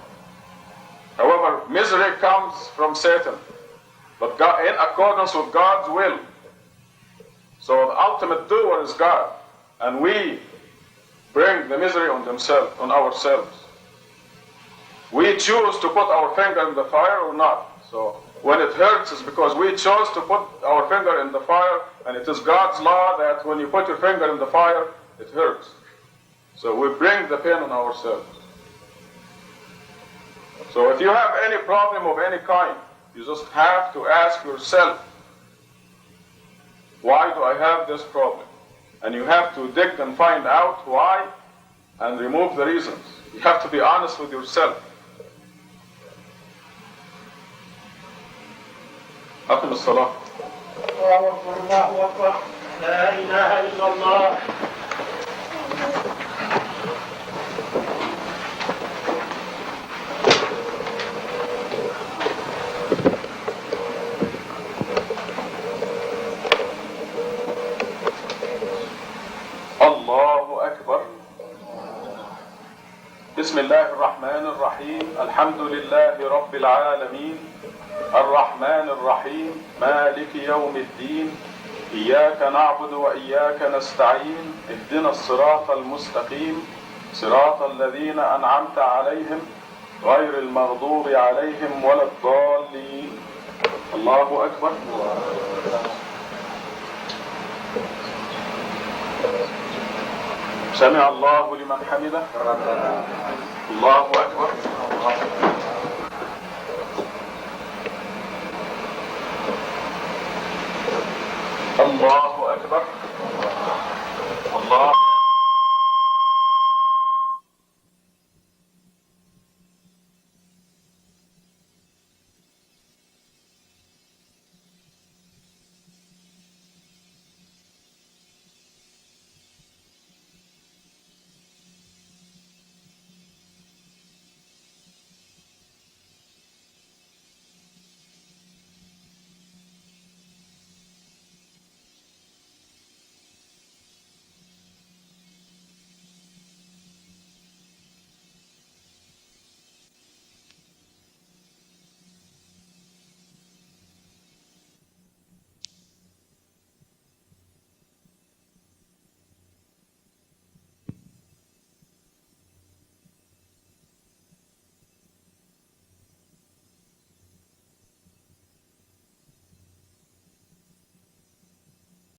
Speaker 1: However, misery comes from Satan, but God, in accordance with God's will. So the ultimate doer is God, and we bring the misery on ourselves. We choose to put our finger in the fire or not. So when it hurts, it's because we chose to put our finger in the fire, and it is God's law that when you put your finger in the fire, it hurts. So we bring the pain on ourselves. So if you have any problem of any kind, you just have to ask yourself, why do I have this problem? And you have to dig and find out why and remove the reasons. You have to be honest with yourself. أقم الصلاة.
Speaker 2: الله أكبر الله أكبر لا إله إلا الله.
Speaker 1: الله الحمد لله رب العالمين الرحمن الرحيم مالك يوم الدين إياك نعبد وإياك نستعين اهدنا الصراط المستقيم صراط الذين أنعمت عليهم غير المغضوب عليهم ولا الضالين. الله أكبر. سمع الله لمن حمده. الله أكبر.